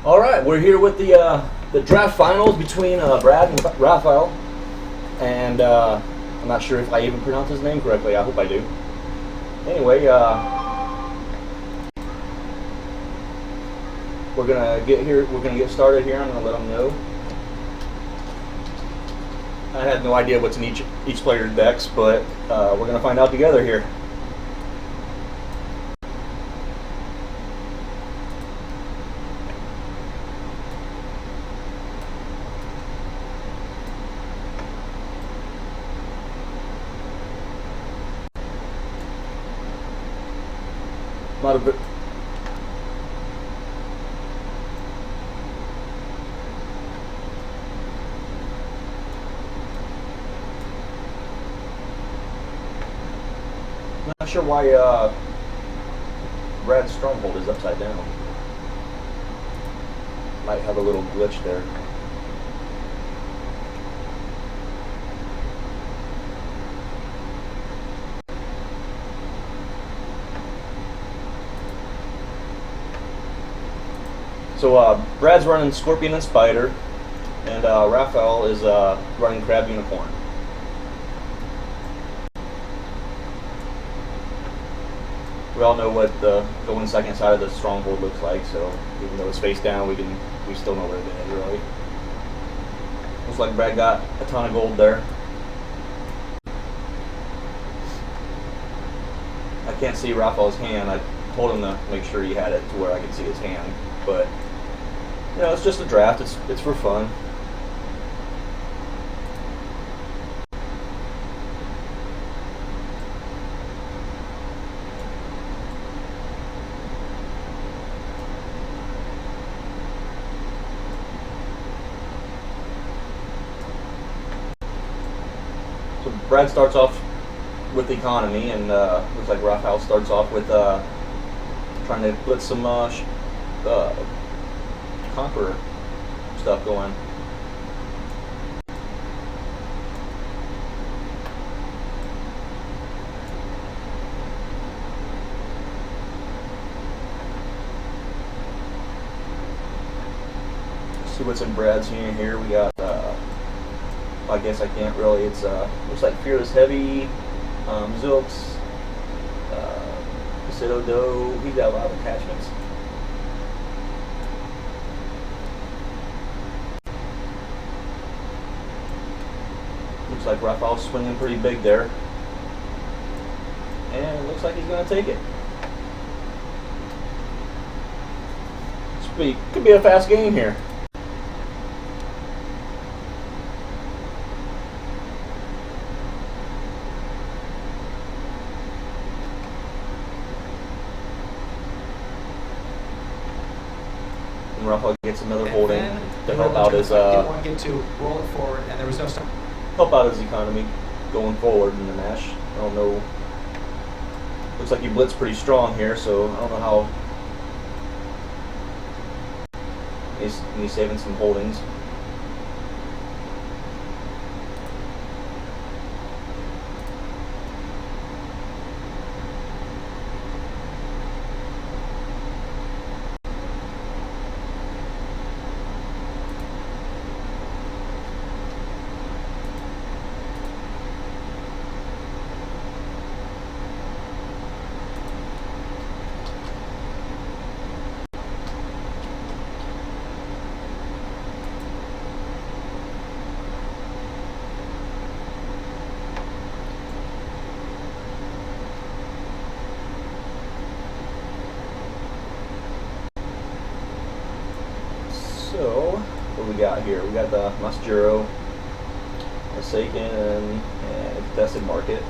All right, we're here with the draft finals between Brad and Rafal, and I'm not sure if I even pronounced his name correctly. I hope I do. Anyway, we're gonna get here. We're gonna get started here. I'm gonna let them know. I had no idea what's in each player's decks, but we're gonna find out together here. Not a bit. Not sure why Brad's stronghold is upside down. Might have a little glitch there. So Brad's running Scorpion and Spider, and Rafal is running Crab Unicorn. We all know what the going second side of the stronghold looks like, so even though it's face down, we still know where it is, really. Looks like Brad got a ton of gold there. I can't see Rafal's hand. I told him to make sure he had it to where I could see his hand, but you know, it's just a draft. It's for fun. So Brad starts off with economy, and looks like Rafal starts off with trying to blitz some Conqueror stuff going. Let's see what's in Brad's hand here. We got I guess I can't really. It's looks like Fearless Heavy, Zilks, Cito Doe. He's got a lot of attachments. Looks like Rafal's swinging pretty big there. And it looks like he's going to take it. Could be a fast game here. And Rafal gets another holding to help out his didn't want to get to roll it forward, and there was no stop. Help out his economy going forward in the match. I don't know. Looks like he blitzed pretty strong here, so I don't know how. He's saving some holdings. So, what we got here? We got the Masjuro, Forsaken, and Contested Market.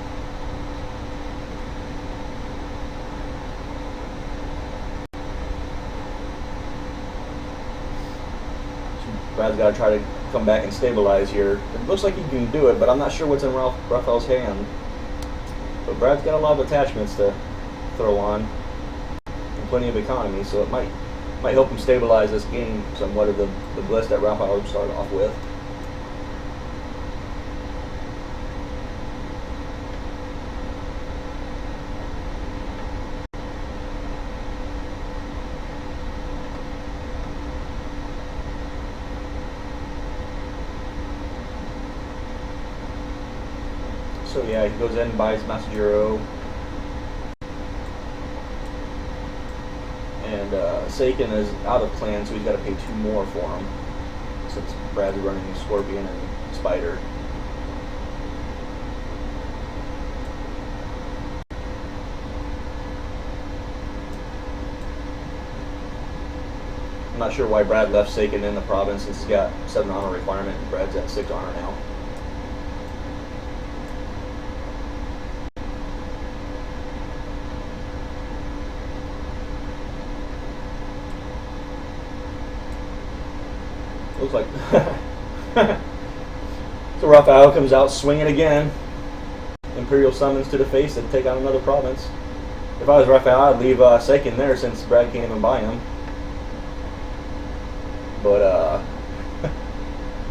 Brad's got to try to come back and stabilize here. It looks like he can do it, but I'm not sure what's in Rafal's hand. But Brad's got a lot of attachments to throw on, and plenty of economy, so it might help him stabilize this game somewhat of the blitz that Rafal started off with. So yeah, he goes in and buys Masajiro. And Seiken is out of clan, so he's got to pay 2 more for him. Since Brad's running Scorpion and Spider. I'm not sure why Brad left Seiken in the province since he's got 7 honor requirement and Brad's at 6 honor now. Looks like so Rafal comes out swinging again. Imperial summons to the face and take out another province. If I was Rafal, I'd leave Seiken there since Brad can't even buy him. But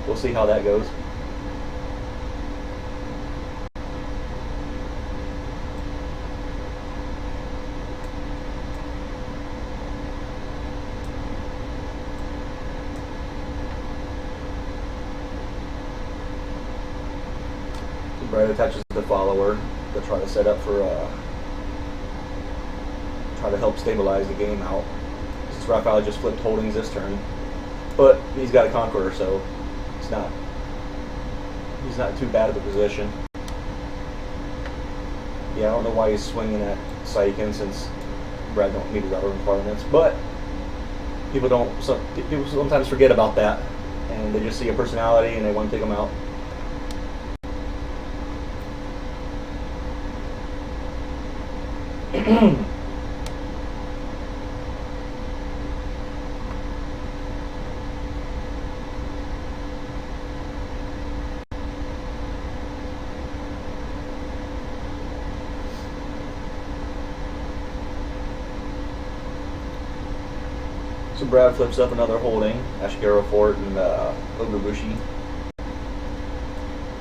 we'll see how that goes. Brad attaches the follower to try to set up for try to help stabilize the game out. Since Rafal just flipped holdings this turn, but he's got a conqueror, so he's not too bad of a position. Yeah, I don't know why he's swinging at Seiken since Brad don't meet his other requirements, but people sometimes forget about that, and they just see a personality and they want to take him out. So Brad flips up another holding, Ashiguro Fort and Ogubushi.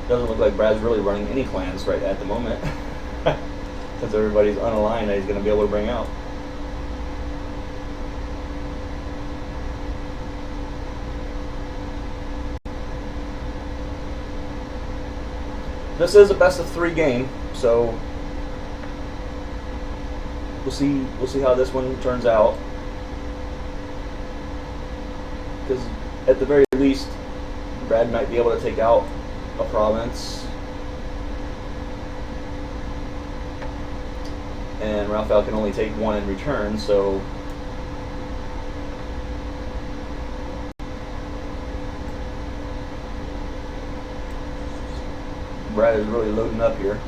Doesn't look like Brad's really running any clans right at the moment. Since everybody's unaligned that he's going to be able to bring out. This is a best of 3 game, so we'll see how this one turns out. Because at the very least, Brad might be able to take out a province. And Rafal can only take 1 in return, so Brad is really loading up here.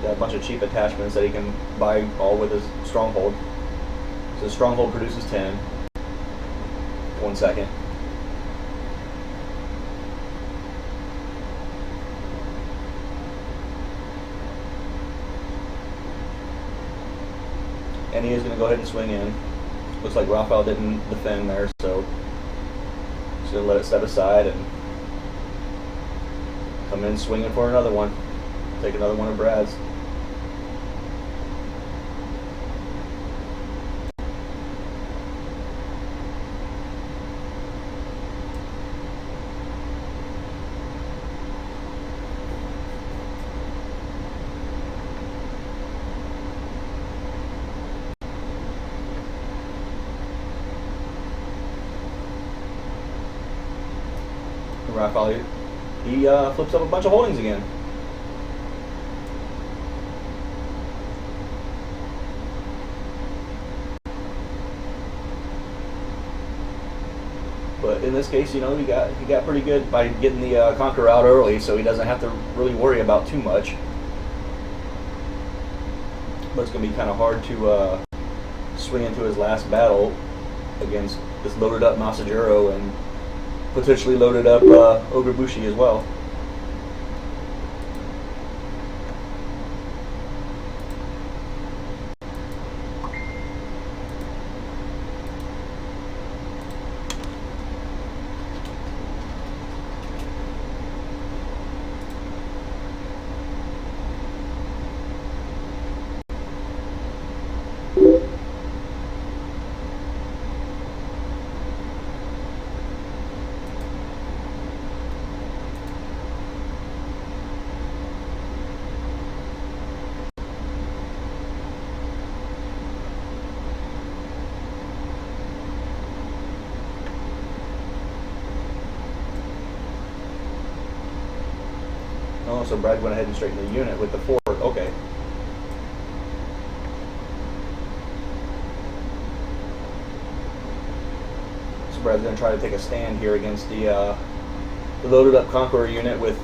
Got a bunch of cheap attachments that he can buy all with his stronghold. So his stronghold produces 10. 1 second. And he is going to go ahead and swing in. Looks like Rafal didn't defend there, so he's going to let it step aside and come in swinging for another one. Take another one of Brad's. Rafal, he flips up a bunch of holdings again. But in this case, you know, he got pretty good by getting the Conqueror out early, so he doesn't have to really worry about too much. But it's going to be kind of hard to swing into his last battle against this loaded up Masajiro and potentially loaded up Ogubushi as well. so Brad went ahead and straightened the unit with the fork. Okay. So Brad's going to try to take a stand here against the loaded up Conqueror unit with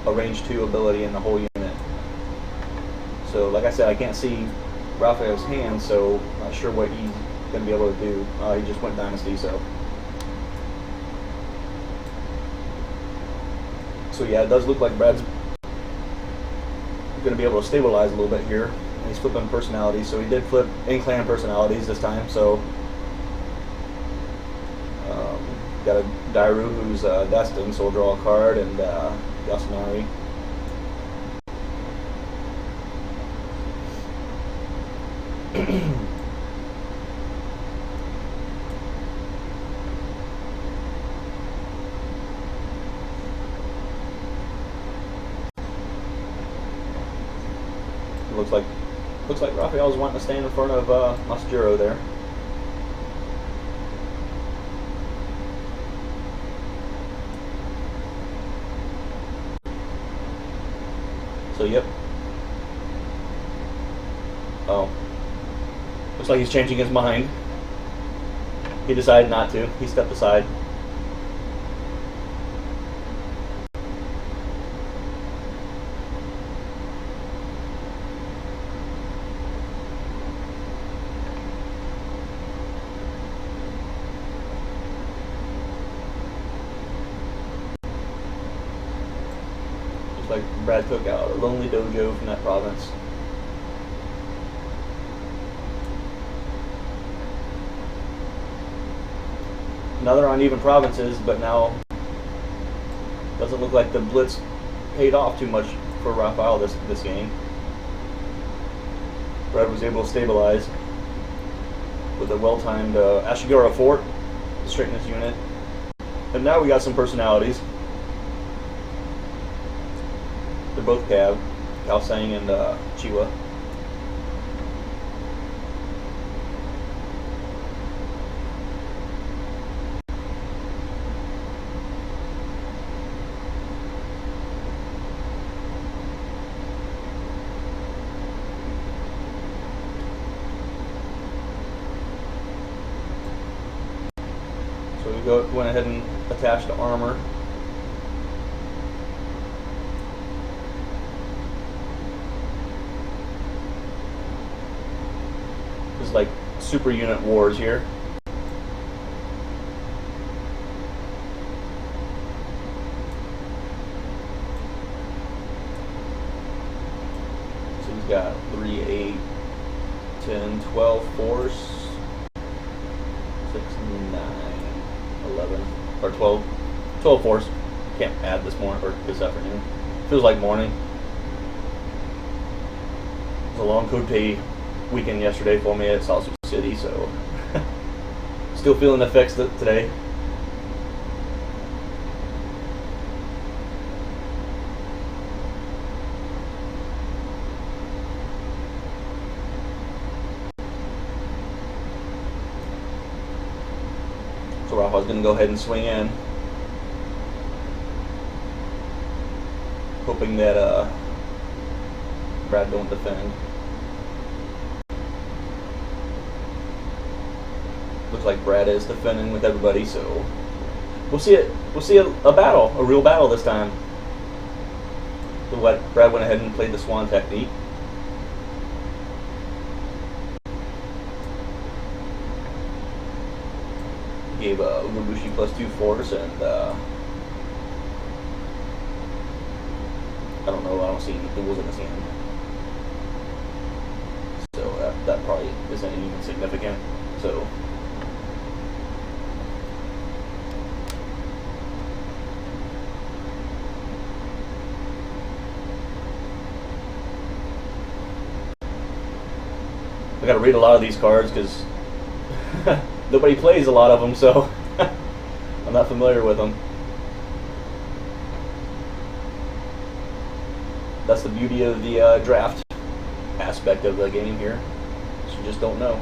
a range 2 ability in the whole unit. So like I said, I can't see Rafal's hand, so not sure what he's going to be able to do. He just went Dynasty, so. So yeah, it does look like Brad's going to be able to stabilize a little bit here. And he's flipping personalities, so he did flip in-clan personalities this time, so. Got a Dairu who's destined, so we'll draw a card, and Yasunari. Looks like Raphael's wanting to stand in front of Masjuro there. So yep. Oh. Looks like he's changing his mind. He decided not to. He stepped aside. Like Brad took out a lonely dojo from that province. Another uneven provinces, but now doesn't look like the blitz paid off too much for Rafal this game. Brad was able to stabilize with a well-timed Ashigara fort to straighten his unit. And now we got some personalities. They're both Cav, Kalsang and Chiwa. So we went ahead and attached the armor. Like super unit wars here. So he's got 3, 8, 10, 12 force, 6, 9, 11, or 12 force. Can't add this morning or this afternoon. Feels like morning. It was a long Kogut weekend yesterday for me at Salt Sioux City, so still feeling the effects today. So Rafal's going to go ahead and swing in, hoping that Brad don't defend. Looks like Brad is defending with everybody, so we'll see it. We'll see a battle, a real battle this time. So Brad went ahead and played the Swan technique. Gave Urubushi +2 force, and I don't know. I don't see any tools in his hand, so that probably isn't even significant. So. I gotta read a lot of these cards because nobody plays a lot of them, so I'm not familiar with them. That's the beauty of the draft aspect of the game here. You just don't know.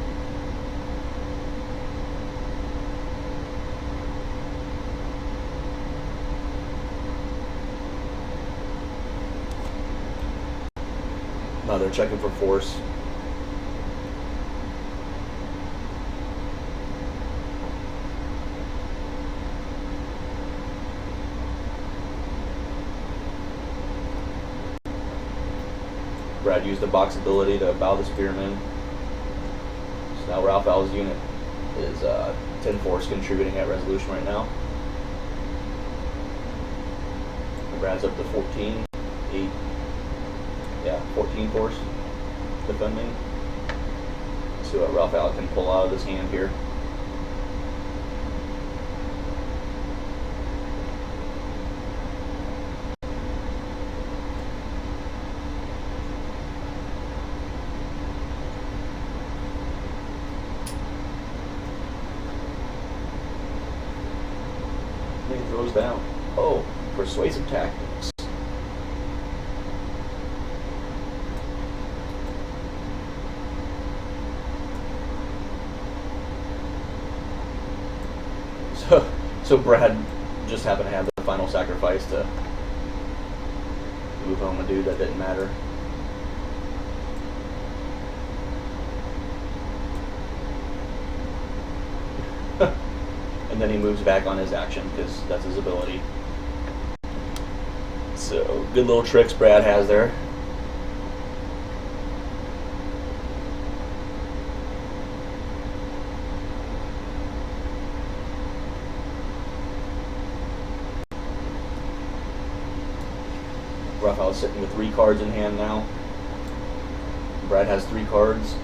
They're checking for force. Brad used the box ability to bow the spearman. So now Rafal's unit is 10 force contributing at resolution right now. Brad's up to 14, 8, yeah, 14 force defending. Let's see what Rafal can pull out of his hand here. He throws down. Oh, persuasive tactics. So Brad just happened to have the final sacrifice to move home a dude that didn't matter. And then he moves back on his action because that's his ability. So good little tricks Brad has there. Rafal is sitting with 3 cards in hand now. Brad has 3 cards.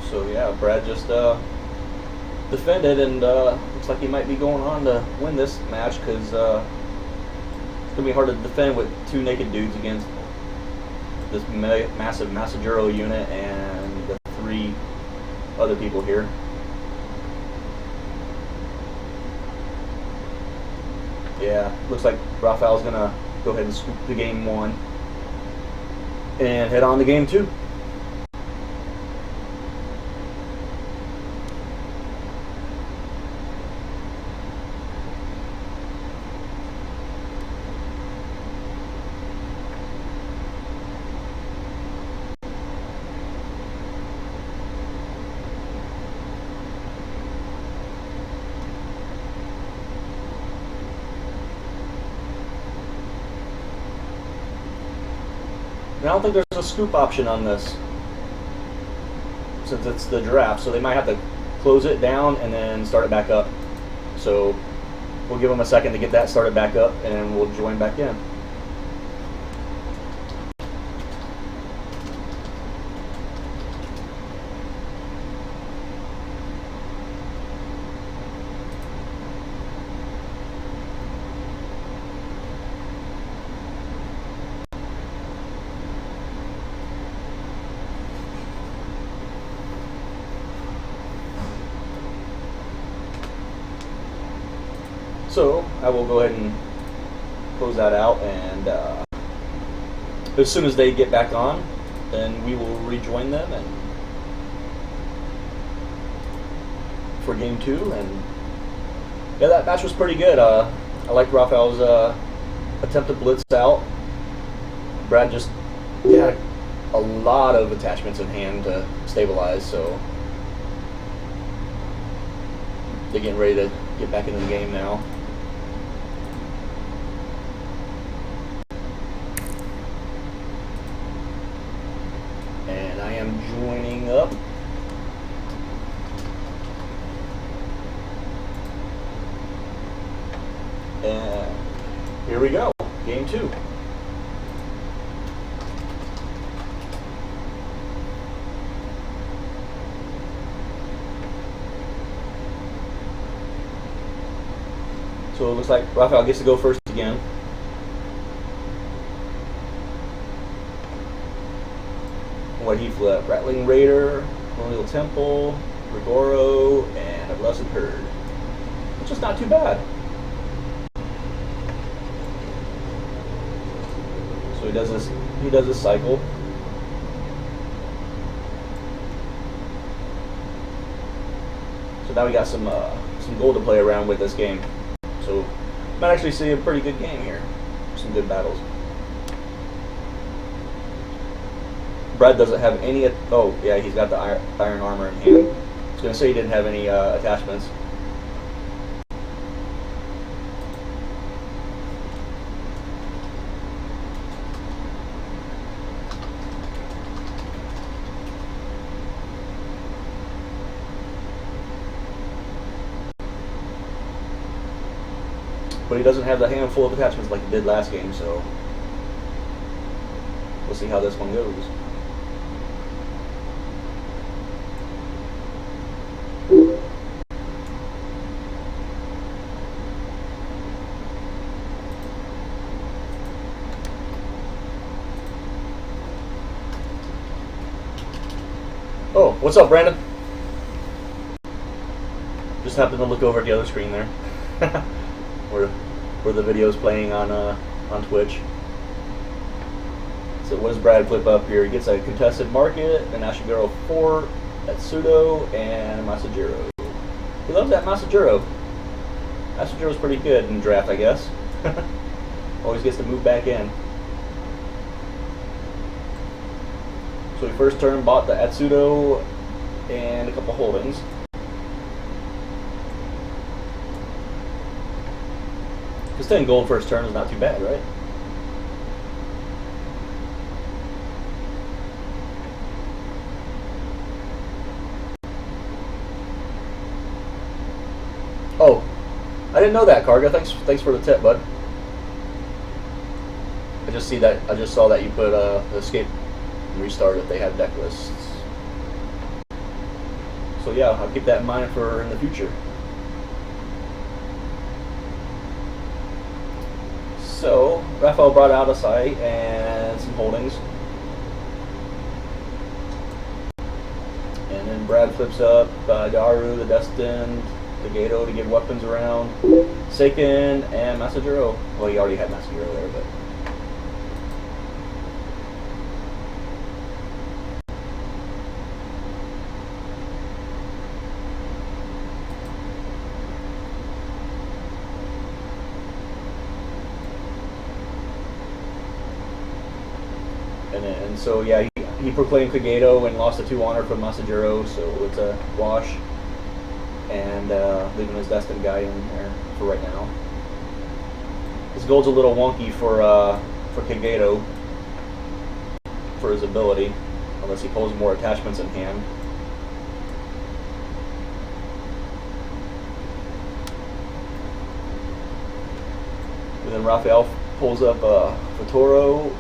So yeah, Brad just defended, and looks like he might be going on to win this match because it's going to be hard to defend with 2 naked dudes against this massive Masajuro unit and the 3 other people here. Yeah, looks like Rafal's going to go ahead and scoop the game 1 and head on to game 2. I don't think there's a scoop option on this since it's the draft, so they might have to close it down and then start it back up. So we'll give them a second to get that started back up and we'll join back in. So I will go ahead and close that out, and as soon as they get back on, then we will rejoin them and for game 2. And yeah, that match was pretty good. I liked Rafal's attempt to blitz out. Brad just had a lot of attachments in hand to stabilize, so they're getting ready to get back into the game now. And I am joining up. And here we go, game 2. So it looks like Rafal gets to go first again. What he flipped? Rattling Raider, Colonial Temple, Rigoro, and a Blessed Herd. Which is not too bad. does this cycle. So now we got some gold to play around with this game. So might actually see a pretty good game here. Some good battles. Brad doesn't have any. Oh yeah, he's got the iron armor in hand. I was gonna say he didn't have any attachments. But he doesn't have the handful of attachments like he did last game, so we'll see how this one goes. Oh, what's up, Brandon? Just happened to look over at the other screen there. where the video's playing on Twitch. So what does Brad flip up here? He gets a contested market, an Ashiguro Fort, Atsudo, and Masajiro. He loves that Masajiro. Masajiro's pretty good in draft, I guess. Always gets to move back in. So he first turn bought the Atsudo and a couple holdings. Because 10 gold first turn is not too bad, right? Oh, I didn't know that, Karga. Thanks for the tip, bud. I just saw that you put escape and restart if they have deck lists. So yeah, I'll keep that in mind for in the future. So, Rafal brought out a site and some holdings. And then Brad flips up Daru, the Destined, the Gato to give weapons around, Seiken, and Masajiro. Well, he already had Masajiro there, but... And so yeah, he proclaimed Kogut and lost a 2 honor from Masajiro, so it's a wash. And leaving his Destined guy in there for right now. His gold's a little wonky for Kogut for his ability, unless he pulls more attachments in hand. And then Rafal pulls up Futuro,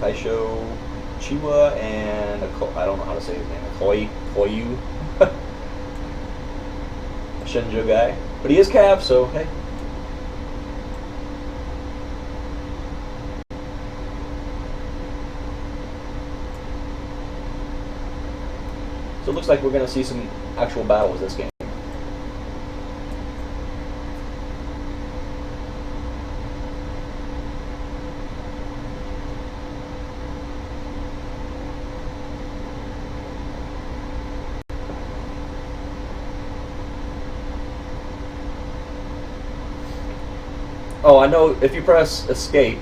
Taisho, Chiwa, and I don't know how to say his name, Koyu. A Shinjo guy. But he is Cav, so hey. So it looks like we're going to see some actual battles this game. Oh, I know if you press escape,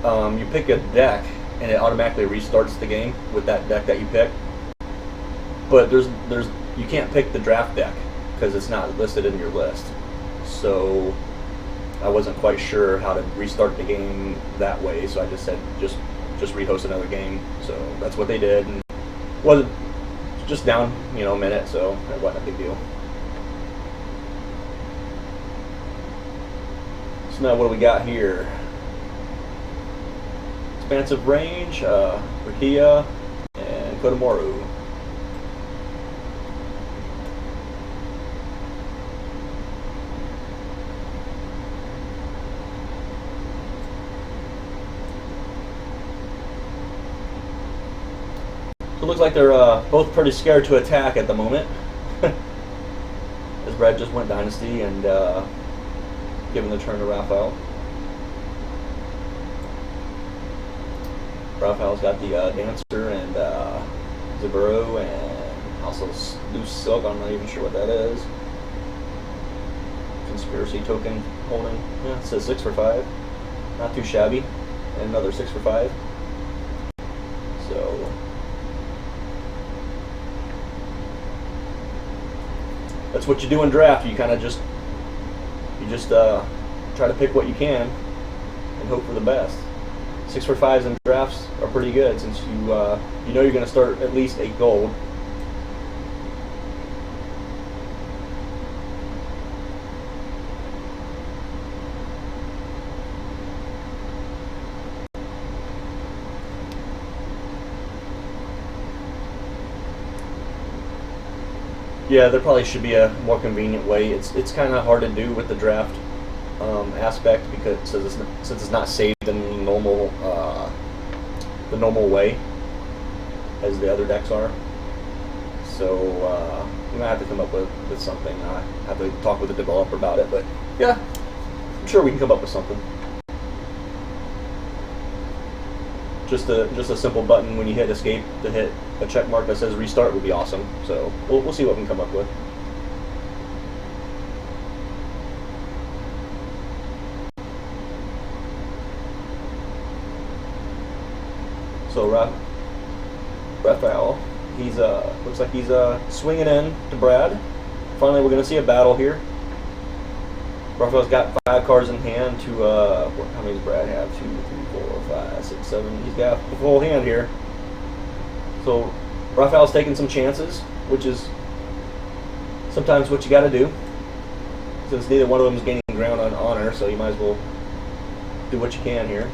you pick a deck and it automatically restarts the game with that deck that you pick. But you can't pick the draft deck because it's not listed in your list. So I wasn't quite sure how to restart the game that way, so I just said just rehost another game. So that's what they did, and wasn't just down a minute, so that wasn't a big deal. So now what do we got here? Expansive Range, Rikia, and Kodomoru. So it looks like they're both pretty scared to attack at the moment. As Brad just went Dynasty and giving the turn to Rafal. Rafal's got the Dancer and Zaburo and also Loose Silk. I'm not even sure what that is. Conspiracy token holding. Yeah, it says 6 for 5. Not too shabby. And another 6 for 5. So that's what you do in draft. You kind of just try to pick what you can and hope for the best. 6 for 5s in drafts are pretty good since you know you're going to start at least 8 gold. Yeah, there probably should be a more convenient way. It's kind of hard to do with the draft aspect because since it's not saved in the normal way as the other decks are. So I'm gonna have to come up with something. I have to talk with the developer about it, but yeah, I'm sure we can come up with something. Just a simple button when you hit escape to hit a check mark that says restart would be awesome. So we'll see what we can come up with. So Rafal, he's looks like he's swinging in to Brad. Finally, we're gonna see a battle here. Rafal's got 5 cards in hand to how many does Brad have? 2, 3, 4, 5, 6, 7. He's got a full hand here. So Rafal's taking some chances, which is sometimes what you got to do. Since neither one of them is gaining ground on honor, so you might as well do what you can here.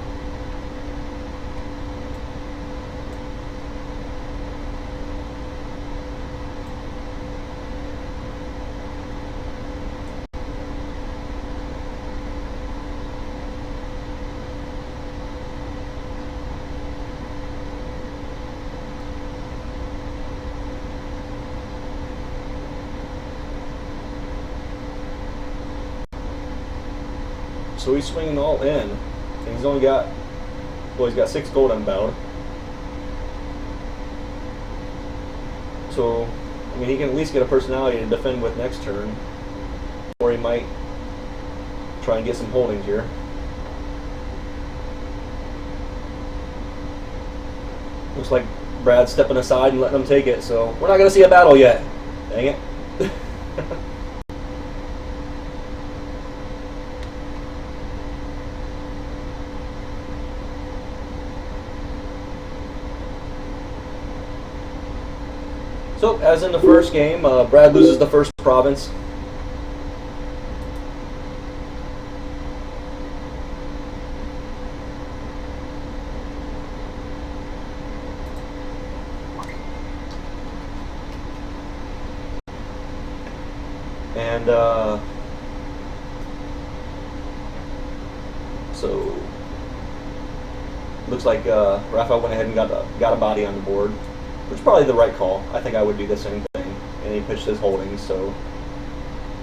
So he's swinging all in, and he's only got, well, he's got 6 gold unbound. So, I mean, he can at least get a personality to defend with next turn, or he might try and get some holdings here. Looks like Brad's stepping aside and letting him take it, so we're not going to see a battle yet. Dang it. So, as in the first game, Brad loses the first province. And, so, looks like Rafal went ahead and got a body on the board. Which is probably the right call. I think I would do the same thing. And he pitched his holdings, so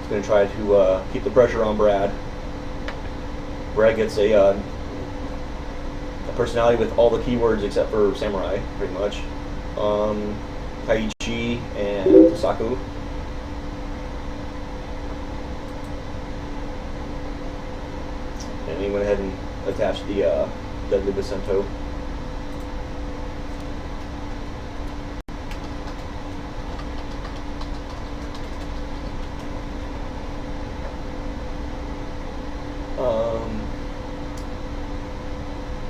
he's going to try to keep the pressure on Brad. Brad gets a personality with all the keywords except for Samurai, pretty much. Kaiichi and Saku. And he went ahead and attached the Deadly Vicento.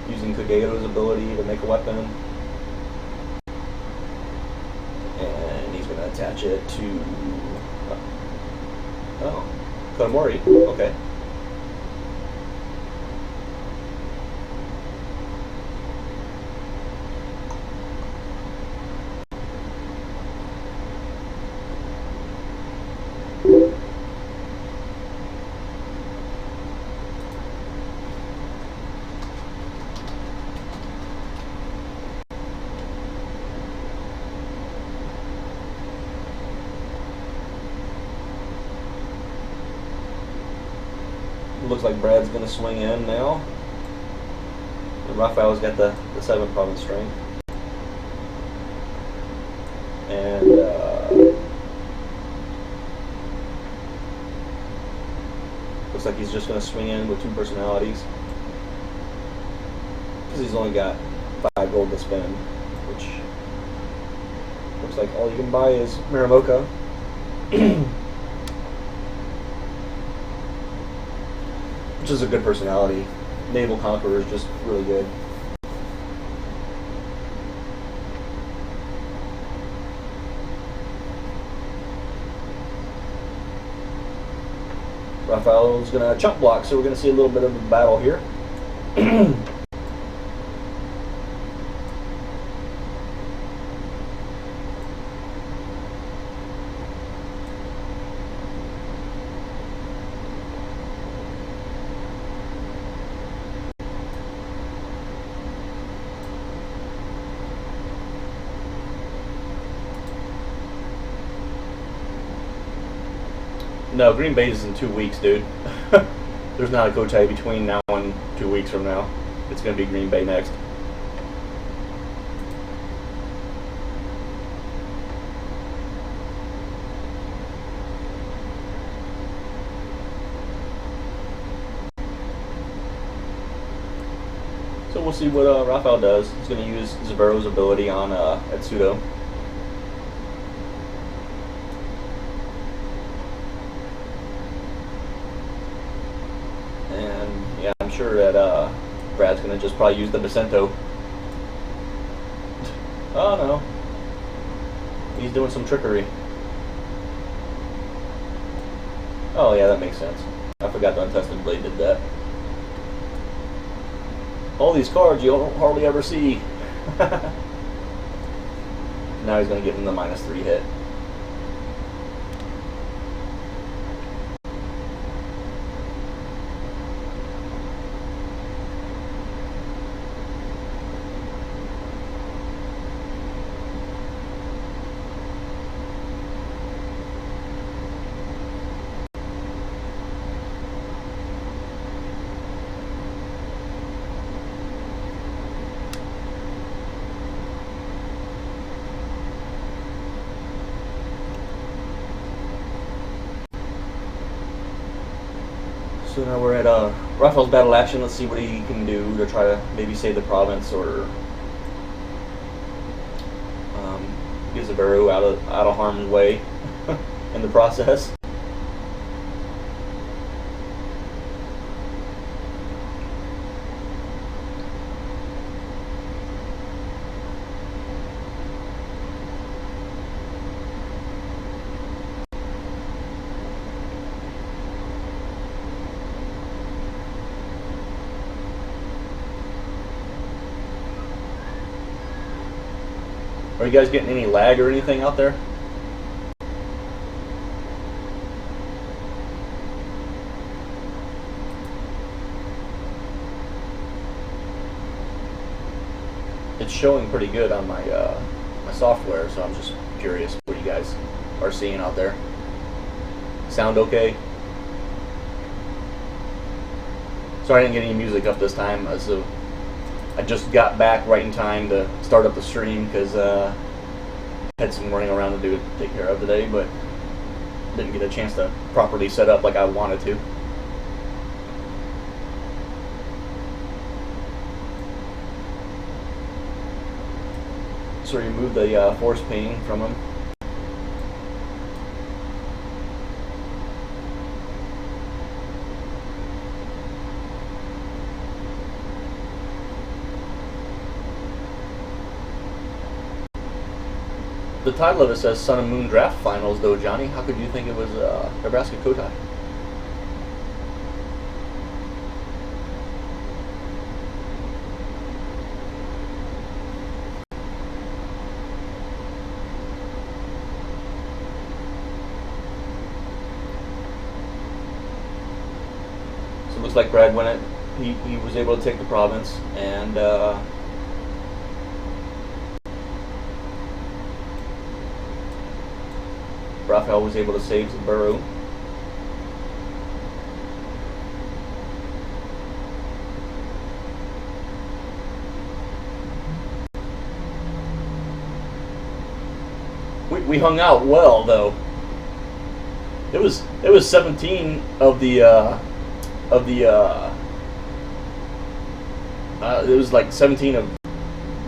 Using Kogeto's ability to make a weapon. And he's going to attach it to... oh, Kodomori. Okay. Looks like Brad's going to swing in now. And Rafal's got the 7 province strength. And looks like he's just going to swing in with 2 personalities. Because he's only got 5 gold to spend, which looks like all you can buy is Miramoka. Which is a good personality. Naval Conqueror is just really good. Rafal's going to chump block, so we're going to see a little bit of a battle here. No, Green Bay is in 2 weeks, dude. There's not a Kotai between now and 2 weeks from now. It's going to be Green Bay next. So we'll see what Rafal does. He's going to use Zavero's ability on Etsudo. Yeah, I'm sure that Brad's going to just probably use the Vicento. Oh no. He's doing some trickery. Oh yeah, that makes sense. I forgot the Untested Blade did that. All these cards you don't hardly ever see. Now he's going to give him the -3 hit. So now we're at Rafal's battle action. Let's see what he can do to try to maybe save the province or get Zavero out of harm's way in the process. Are you guys getting any lag or anything out there? It's showing pretty good on my my software, so I'm just curious what you guys are seeing out there. Sound okay? Sorry I didn't get any music up this time. So I just got back right in time to start up the stream because I had some running around to take care of today, but didn't get a chance to properly set up like I wanted to. So remove the force ping from him. The title of it says Sun and Moon Draft Finals, though, Johnny. How could you think it was Nebraska Kotai? So it looks like Brad went it. He was able to take the province, and Rafal was able to save Zavero. we hung out well though. It was 17 of the it was like 17 of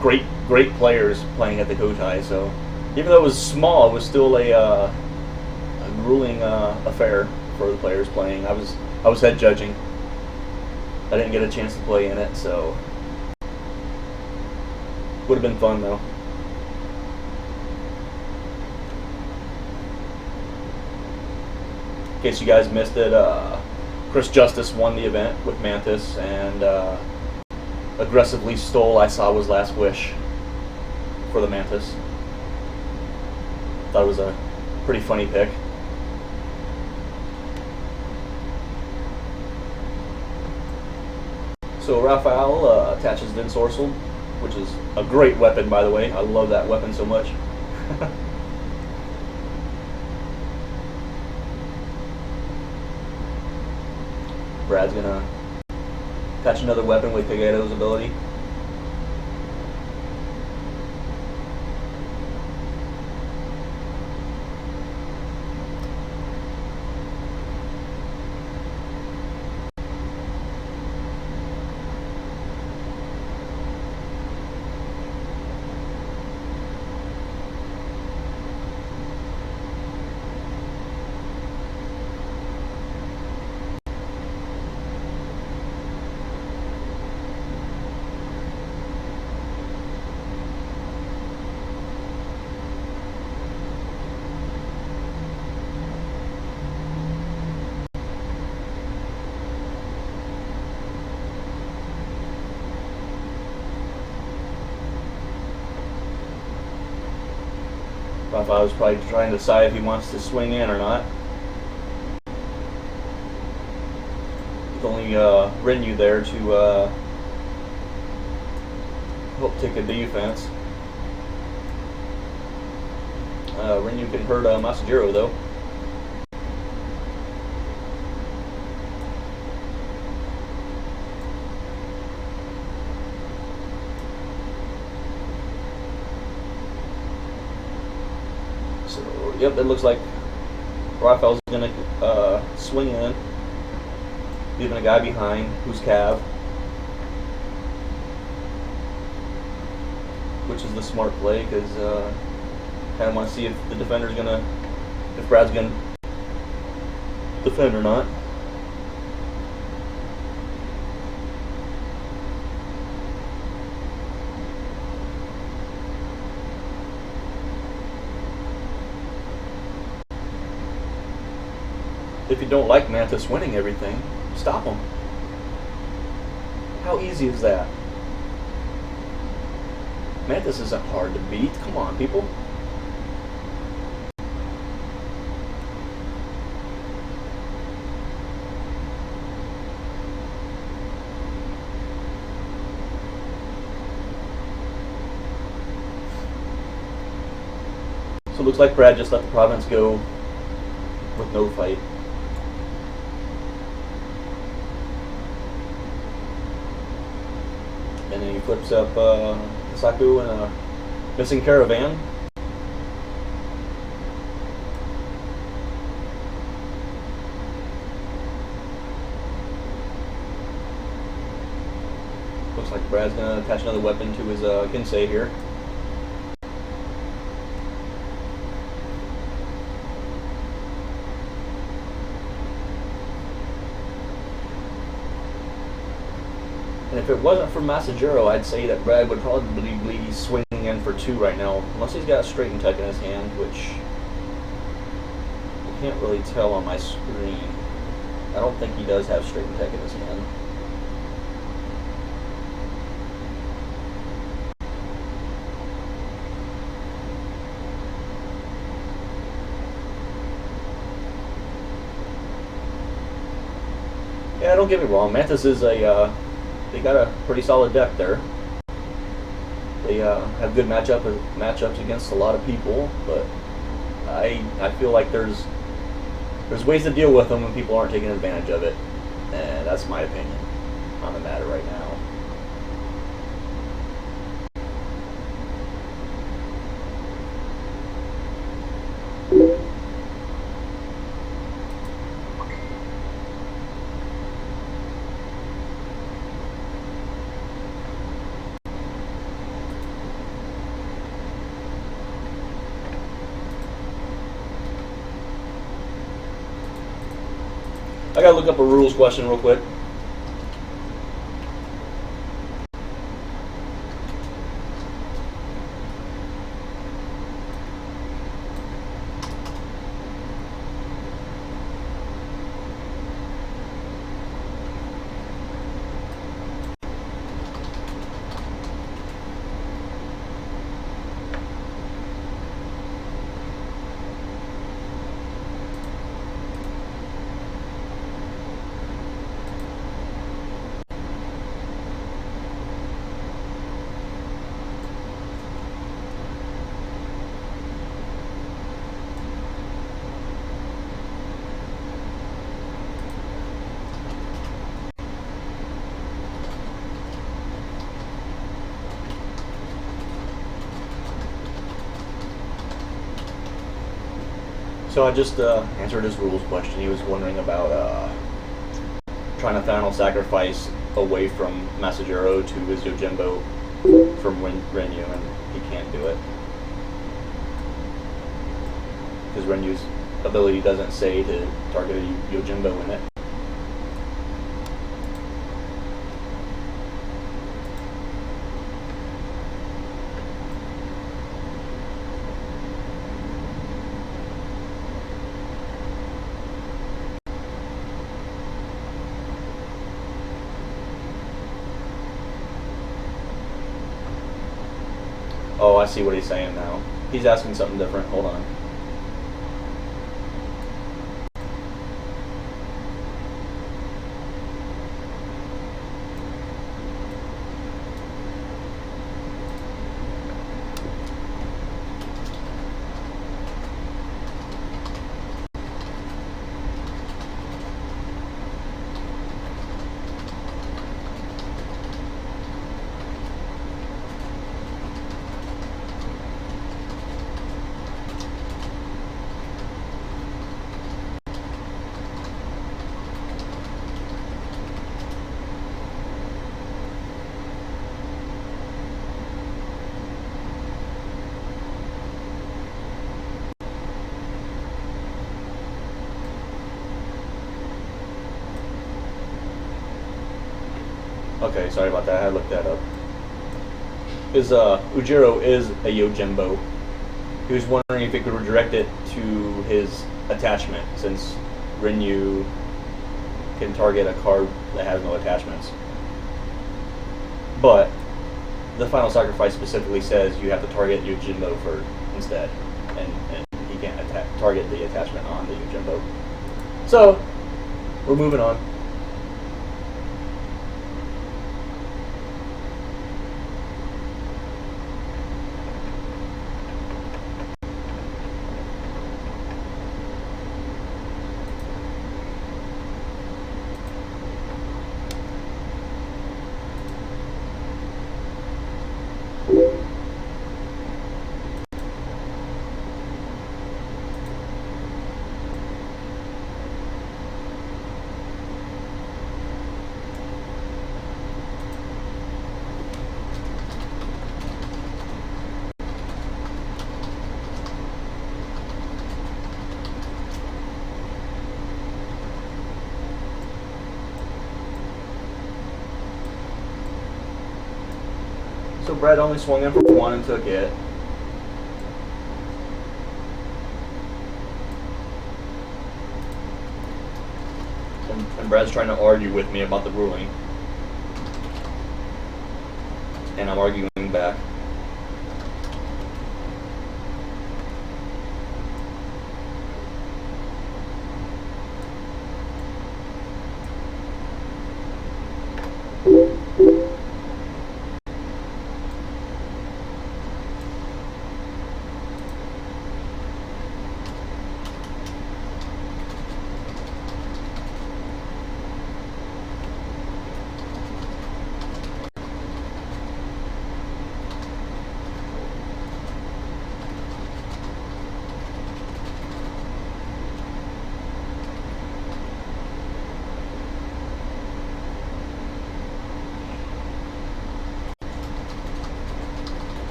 great players playing at the Kotai. So even though it was small, it was still a grueling affair for the players playing. I was head judging. I didn't get a chance to play in it, so would have been fun though. In case you guys missed it, Chris Justice won the event with Mantis, and aggressively stole I Saw Was Last Wish for the Mantis. Thought it was a pretty funny pick. So Rafal attaches the ensorcelled, which is a great weapon, by the way. I love that weapon so much. Brad's gonna attach another weapon with Kogeto's ability. Rafal was probably trying to decide if he wants to swing in or not. With only Renu there to help take a defense. Renu can hurt Masajiro though. So, yep, it looks like Rafal's going to swing in, leaving a guy behind who's Cav, which is the smart play because kind of want to see if the defender's going to, if Brad's going to defend or not. If you don't like Mantis winning everything, stop him. How easy is that? Mantis isn't hard to beat. Come on, people. So it looks like Brad just let the province go with no fight. And then he flips up Saku in a missing caravan. Looks like Brad's gonna attach another weapon to his Kinsei here. And if it wasn't for Masajiro, I'd say that Brad would probably be swinging in for 2 right now, unless he's got a straighten tech in his hand, which I can't really tell on my screen. I don't think he does have straighten tech in his hand. Yeah, don't get me wrong, Mantis is a they got a pretty solid deck there. They have good matchups against a lot of people, but I feel like there's ways to deal with them when people aren't taking advantage of it, and that's my opinion on the matter right now. I gotta look up a rules question real quick. So I just answered his rules question. He was wondering about trying to final sacrifice away from Masajiro to his Yojimbo from Renyu, and he can't do it. Because Renyu's ability doesn't say to target a Yojimbo in it. Oh, I see what he's saying now. He's asking something different. Hold on. Okay, sorry about that. I looked that up. His Ujiro is a Yojimbo. He was wondering if he could redirect it to his attachment, since Renyu can target a card that has no attachments. But the final sacrifice specifically says you have to target Yojimbo for instead, and he can't target the attachment on the Yojimbo. So we're moving on. So Brad only swung in for one and took it. And Brad's trying to argue with me about the ruling. And I'm arguing back.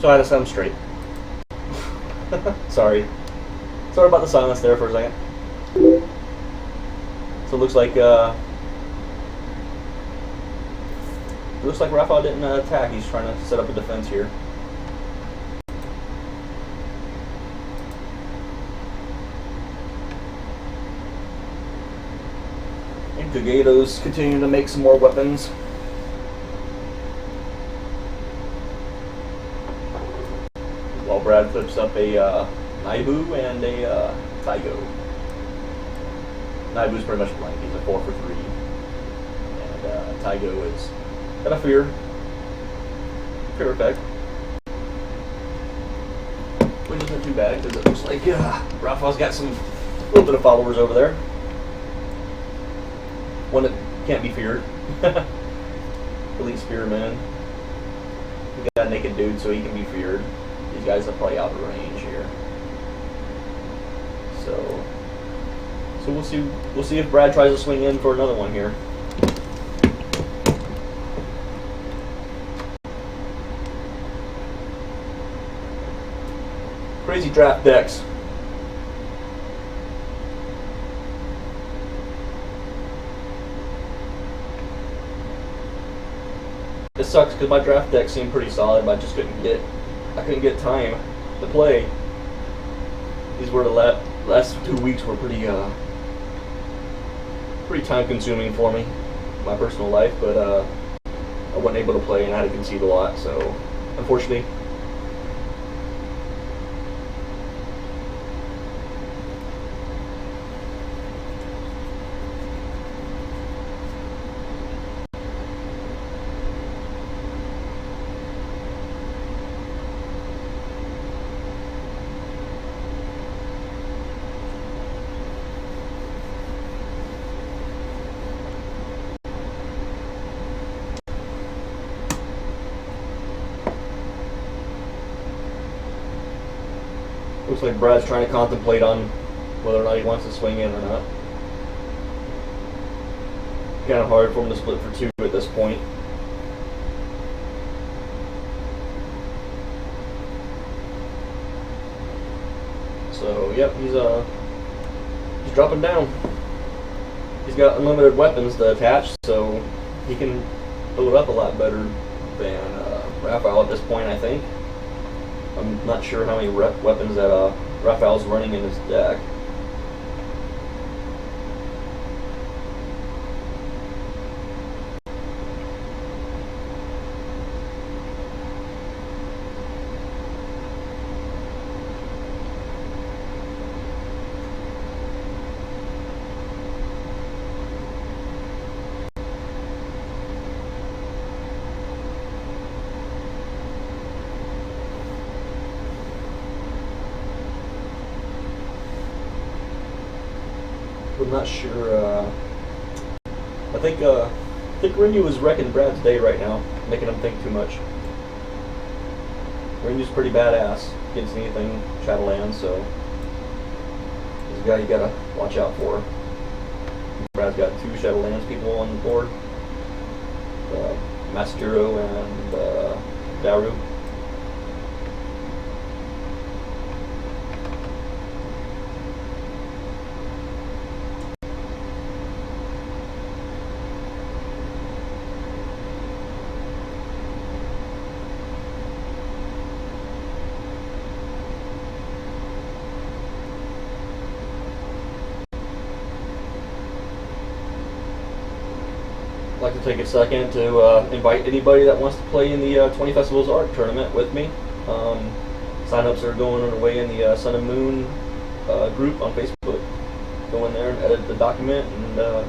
So I had to set them straight. Sorry. Sorry about the silence there for a second. So it looks like Rafal didn't attack. He's trying to set up a defense here. And Kogato's continuing to make some more weapons. While Brad flips up a Naibu and a Taigo. Naibu's pretty much blank. He's a 4 for 3. And Taigo is got a fear effect. Which isn't too bad because it looks like Rafal's got a little bit of followers over there. One that can't be feared. Elite Spearman. We got a naked dude so he can be feared. These guys are probably out of range here. So we'll see if Brad tries to swing in for another one here. Crazy draft decks. It sucks because my draft deck seemed pretty solid, but I just couldn't get time to play. These were the last 2 weeks were pretty time consuming for me, my personal life, but I wasn't able to play and I had to concede a lot, so unfortunately. Looks like Brad's trying to contemplate on whether or not he wants to swing in or not. Kind of hard for him to split for 2 at this point. So, yep, he's dropping down. He's got unlimited weapons to attach, so he can build up a lot better than Rafal at this point, I think. I'm not sure how many weapons that Rafal's running in his deck. I'm not sure. I think Rinyu is wrecking Brad's day right now, making him think too much. Rinyu's pretty badass against anything Shadowlands, so he's a guy you gotta watch out for. Brad's got 2 Shadowlands people on the board, Masaturo and Daru. I'd like to take a second to invite anybody that wants to play in the 20 Festivals Art Tournament with me. Sign-ups are going underway in the Sun and Moon group on Facebook. Go in there and edit the document and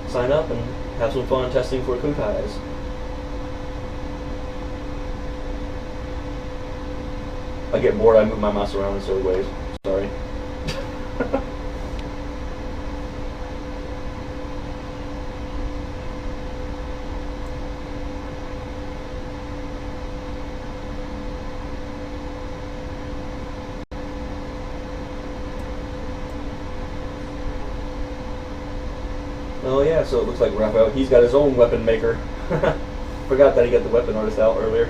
sign up and have some fun testing for Koguts. I get bored, I move my mouse around in silly ways. Sorry. Oh yeah, so it looks like Rafal, he's got his own weapon maker. Forgot that he got the weapon artist out earlier.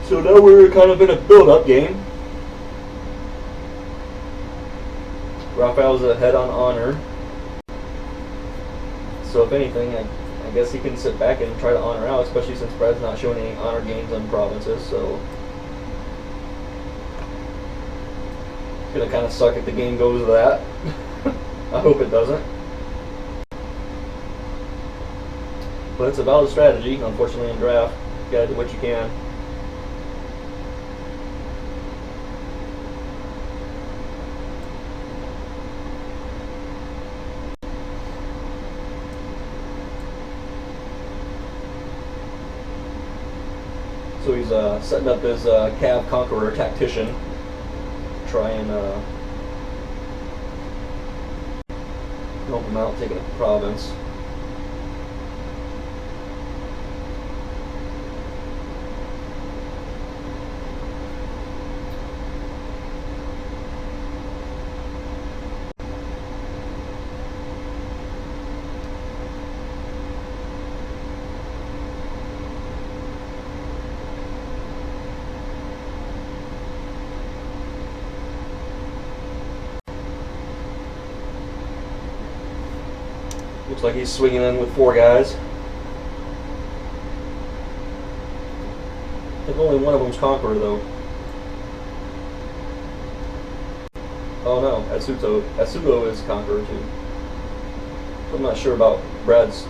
So now we're kind of in a build-up game. Rafal's ahead on honor. So if anything, I guess he can sit back and try to honor out, especially since Brad's not showing any honor gains on provinces, so it's gonna kind of suck if the game goes to that. I hope it doesn't. But it's a valid strategy, unfortunately, in draft. You gotta do what you can. So he's setting up his Cav Conqueror Tactician. Try and help him out taking a province. Looks like he's swinging in with 4 guys. I think only one of them's Conqueror, though. Oh no, Atsuto is Conqueror, too. So I'm not sure about Brad's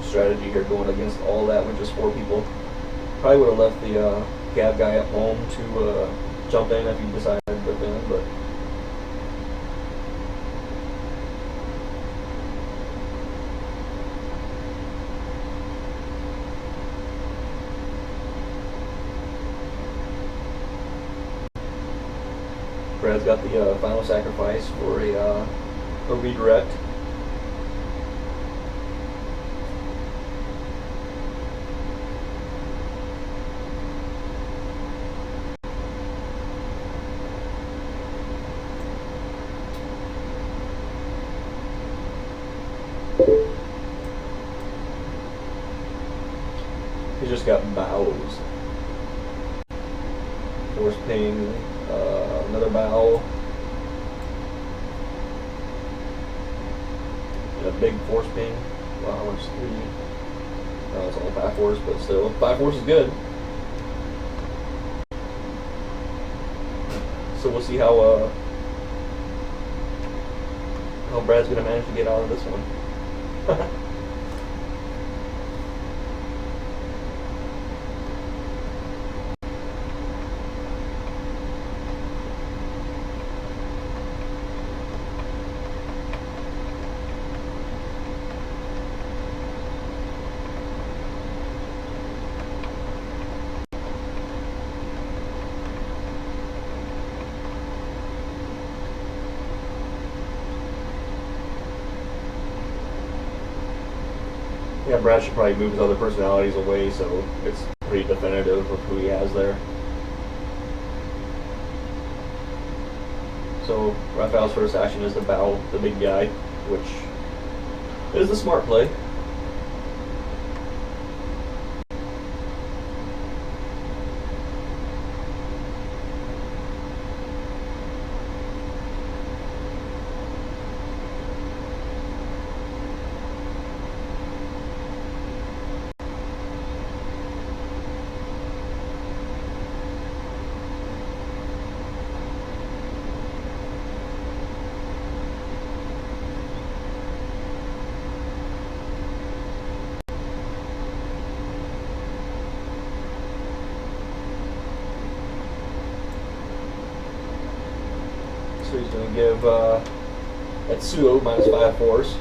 strategy here going against all that with just 4 people. Probably would have left the Cav guy at home to jump in if he decided to jump in, but Brad's got the final sacrifice for a redirect. He's just got bows. Force ping. Another bow. And a big force ping. Wow, it's 3. No, it's only 5 force, but still. 5 force is good. So we'll see how Brad's gonna manage to get out of this one. Yeah, Brad should probably move his other personalities away, so it's pretty definitive of who he has there. So Rafal's first action is to bow the big guy, which is the smart play. So he's going to give Etsuo -5 force.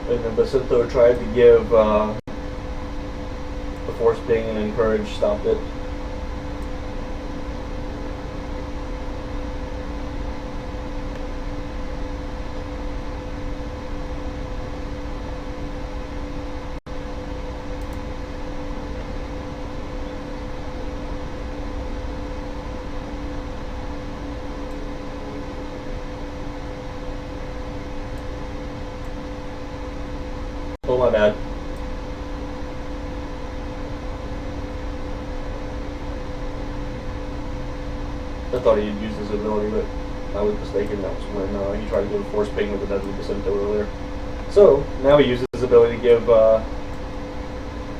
And then Basinto tried to give the force ping and encourage, stopped it. Oh, my bad. I thought he'd use his ability, but I was mistaken. That was when he tried to give a force ping with the Deadly Descento earlier. So, now he uses his ability to give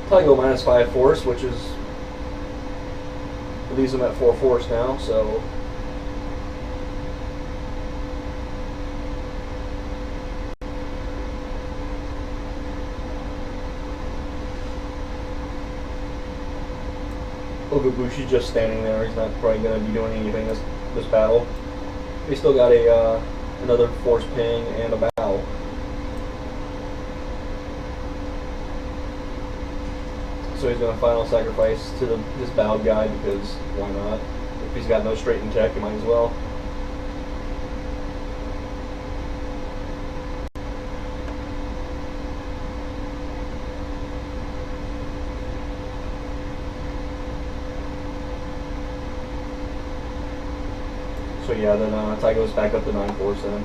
Tygo -5 force, which is leaves him at 4 force now, so Ogabushi's just standing there. He's not probably going to be doing anything this battle. He still got a another force ping and a bow. So he's going to final sacrifice to his bowed guy, because why not? If he's got no straightened tech, he might as well. So yeah, then Ty goes back up to 9 force then.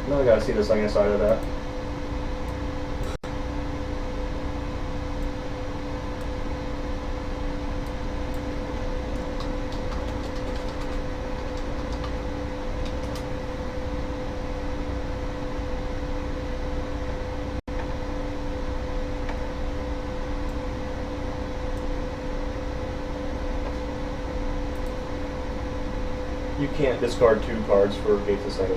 Now I gotta see the second side of that. You can't discard 2 cards for Gates of Cycle.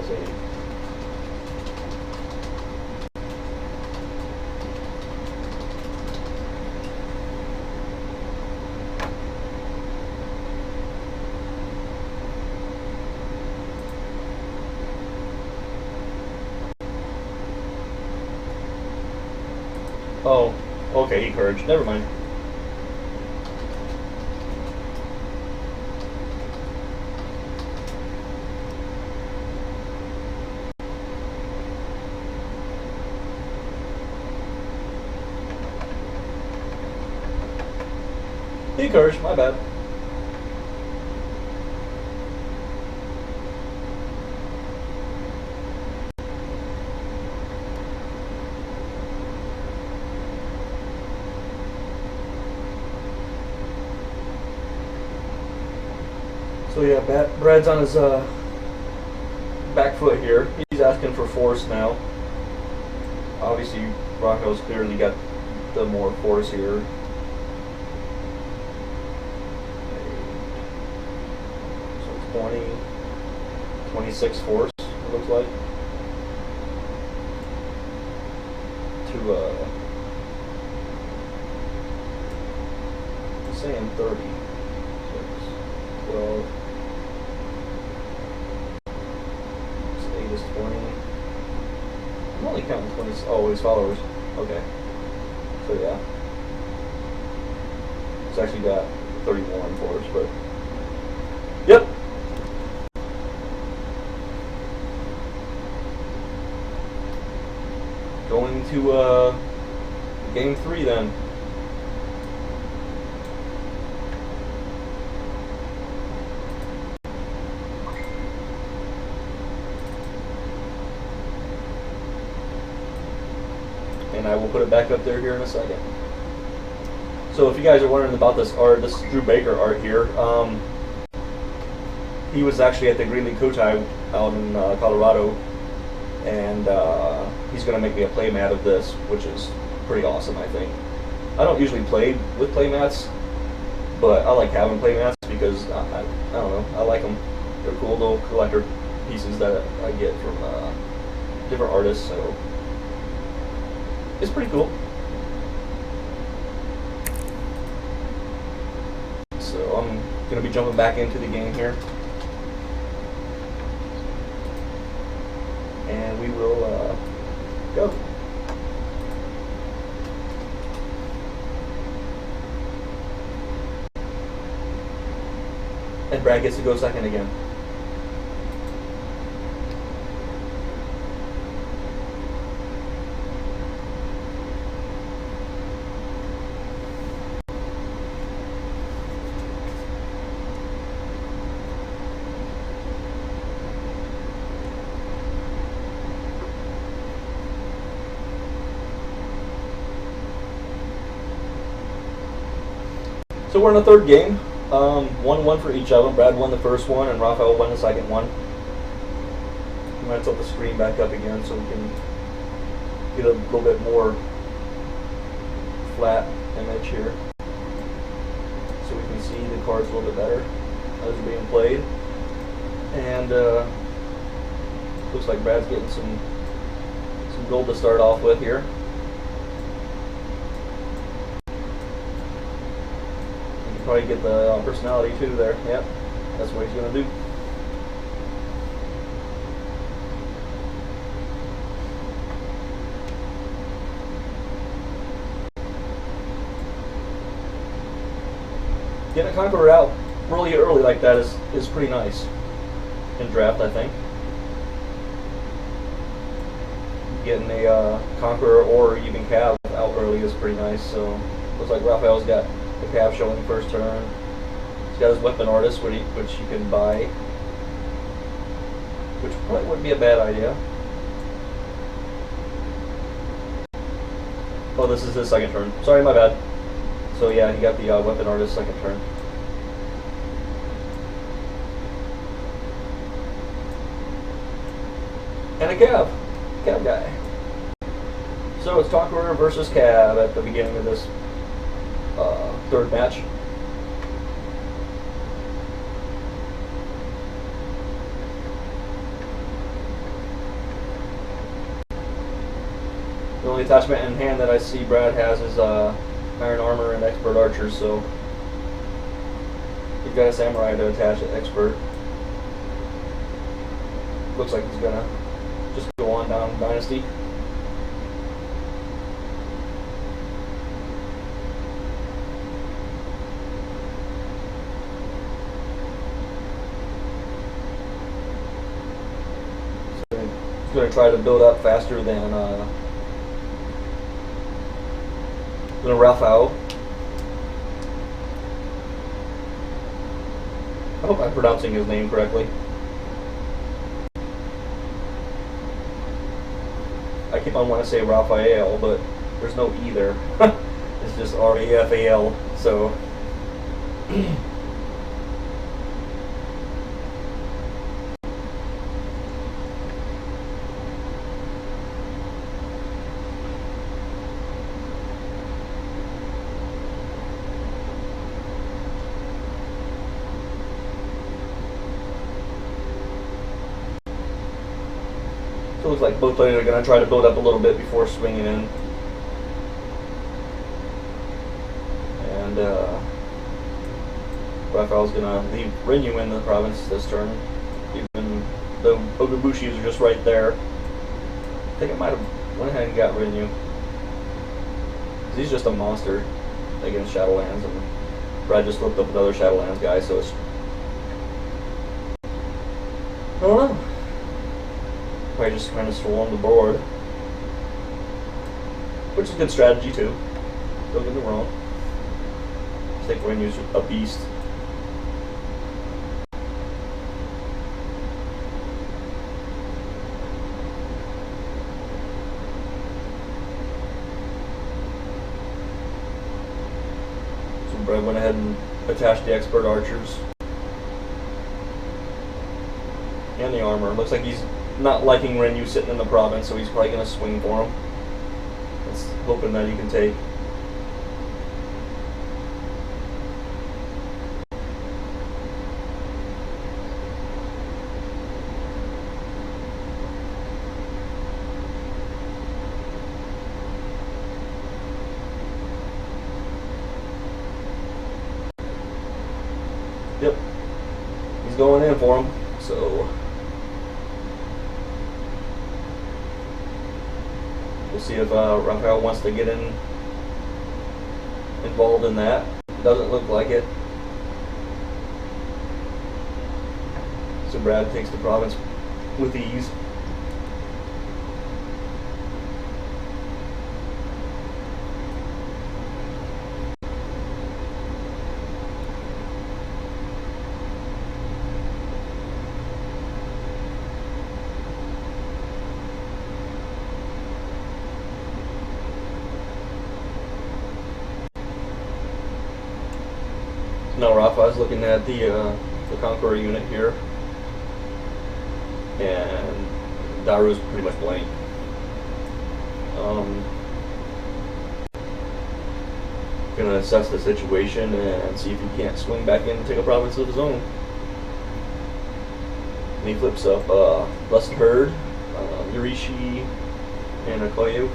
Oh, okay, he courage. Never mind. He courage, my bad. So yeah, Brad's on his back foot here. He's asking for force now. Obviously, Rocco's clearly got the more force here. So 20, 26 force, it looks like. To saying 30. 12. 8 is 20. I'm only counting 20. Oh, his followers. Okay. So yeah. It's actually got 31 for us, but. Yep. Going to game 3 then. And I will put it back up there here in a second. So if you guys are wondering about this art, this Drew Baker art here, he was actually at the Green League Kotai out in Colorado, and he's going to make me a playmat of this, which is pretty awesome, I think. I don't usually play with playmats, but I like having playmats because I don't know, I like them. They're cool little collector pieces that I get from different artists, so it's pretty cool. So I'm gonna be jumping back into the game here, and we will go. And Brad gets to go second again. So we're in the third game. 1-1 for each of them. Brad won the first one, and Rafal won the second one. I'm going to tilt the screen back up again so we can get a little bit more flat image here, so we can see the cards a little bit better as they're being played. And looks like Brad's getting some gold to start off with here. Probably get the personality too there. Yep, that's what he's gonna do. Getting a Conqueror out really early like that is pretty nice in draft, I think. Getting a Conqueror or even Cav out early is pretty nice. So looks like Rafal's got the Cav showing first turn. He's got his Weapon Artist, which you can buy, which probably wouldn't be a bad idea. Oh, this is his second turn. Sorry, my bad. So yeah, he got the Weapon Artist second turn. And a Cav guy. So it's Conqueror versus Cav at the beginning of this third match. The only attachment in hand that I see Brad has is Iron Armor and Expert Archer, so he's got a Samurai to attach at Expert. Looks like he's gonna just go on down Dynasty. Going to try to build up faster than Rafal. I hope I'm pronouncing his name correctly. I keep on wanting to say Raphael, but there's no E there. It's just R-A-F-A-L. So. So it looks like both players are going to try to build up a little bit before swinging in. And Rafal's going to leave Renu in the province this turn, even though Ogabushis are just right there. I think I might have went ahead and got Renu. He's just a monster against Shadowlands, and Brad just looked up another Shadowlands guy, so it's... I don't know. Probably just trying to swarm the board, which is a good strategy too. Don't get me wrong. I think Renu's a beast. So Brad went ahead and attached the Expert Archers and the armor. Looks like he's not liking Renu sitting in the province, so he's probably going to swing for him. It's hoping that he can take. going in for him. So we'll see if Rafal wants to get involved in that. Doesn't look like it. So Brad takes the province with ease. Now Rafal's looking at the Conqueror unit here, and Daru's pretty much blank. Gonna assess the situation and see if he can't swing back in and take a province of his own. And he flips up Blessed Herd, Yurishi, and a Kogut.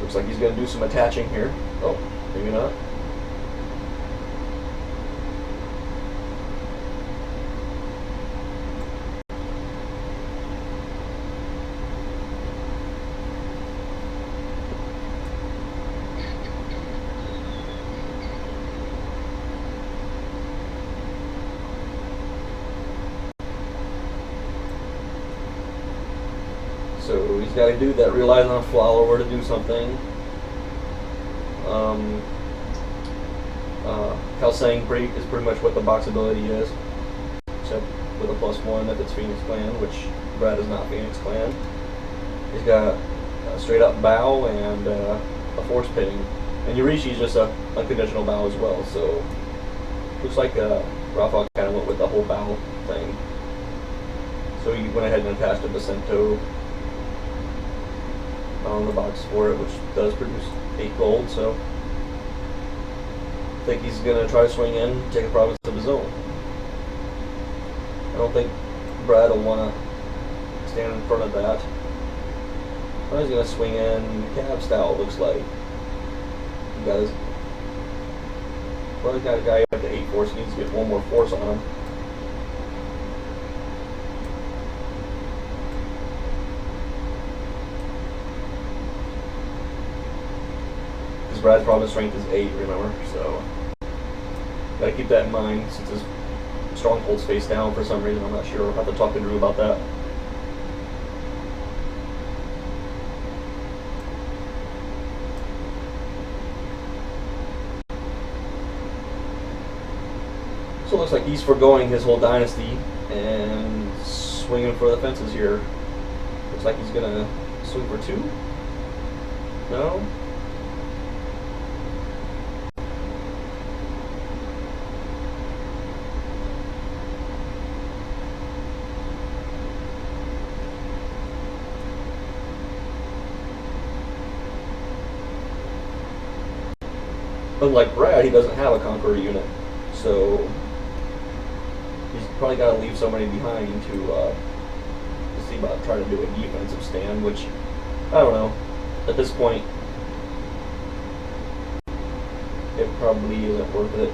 Looks like he's going to do some attaching here. Oh, maybe not. So he's got a dude that relies on a follower to do something. Kalsang Break is pretty much what the box ability is, except with a +1 if it's Phoenix Clan, which Brad is not Phoenix Clan. He's got a straight up bow and a force pitting, and Yurishi's just a unconditional bow as well. So looks like Rafal kind of went with the whole bow thing. So he went ahead and attached a Vicento on the box for it, which does produce 8 gold. So I think he's gonna try to swing in, take a province of his own. I don't think Brad will want to stand in front of that. Well, he's gonna swing in cab style. Looks like he does. Well, he's got a guy at the 8 force. He needs to get one more force on him. Brad's province strength is 8, remember, so gotta keep that in mind since his stronghold's face down for some reason. I'm not sure. I'll have to talk to Drew about that. So it looks like he's foregoing his whole dynasty and swinging for the fences here. Looks like he's gonna swing for 2. No? Unlike Brad, he doesn't have a Conqueror unit, so he's probably got to leave somebody behind to see about trying to do a defensive stand, which, I don't know, at this point, it probably isn't worth it.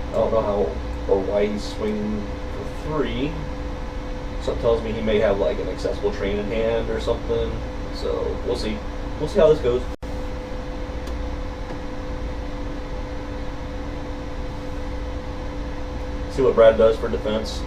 I don't know how or why he's swinging for 3. Something tells me he may have like an accessible train in hand or something, so we'll see. We'll see how this goes. See what Brad does for defense.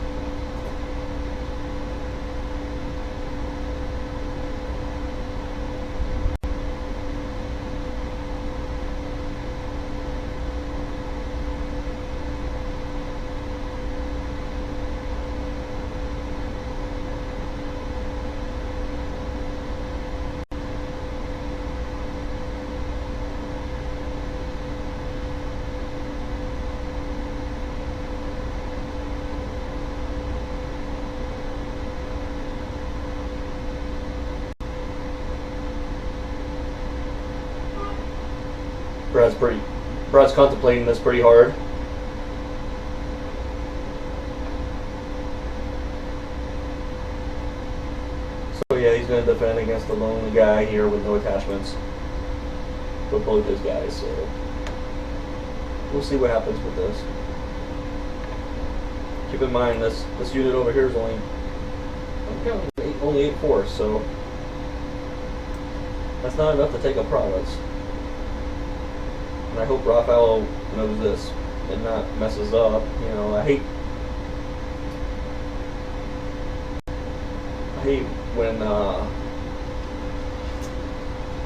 Brad's contemplating this pretty hard. So yeah, he's going to defend against the lonely guy here with no attachments. with both his guys. So we'll see what happens with this. Keep in mind this unit over here is only only 8 force, so that's not enough to take a province. And I hope Rafal knows this and not messes up. You know, I hate when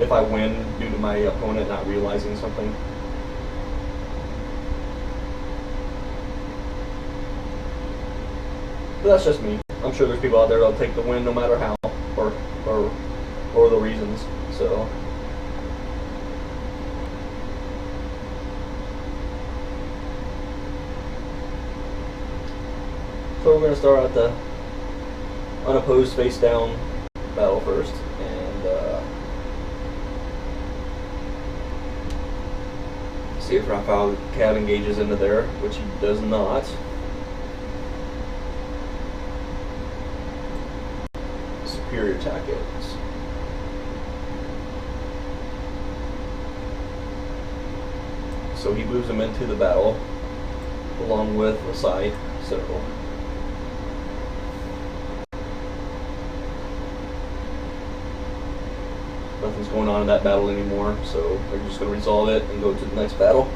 if I win due to my opponent not realizing something. But that's just me. I'm sure there's people out there that'll take the win no matter how, or the reasons. So we're gonna start at the unopposed face down battle first, and see if Rafal Cav engages into there, which he does not. Superior tactics. So he moves him into the battle along with Rafal. So nothing's going on in that battle anymore, so they're just going to resolve it and go to the next battle.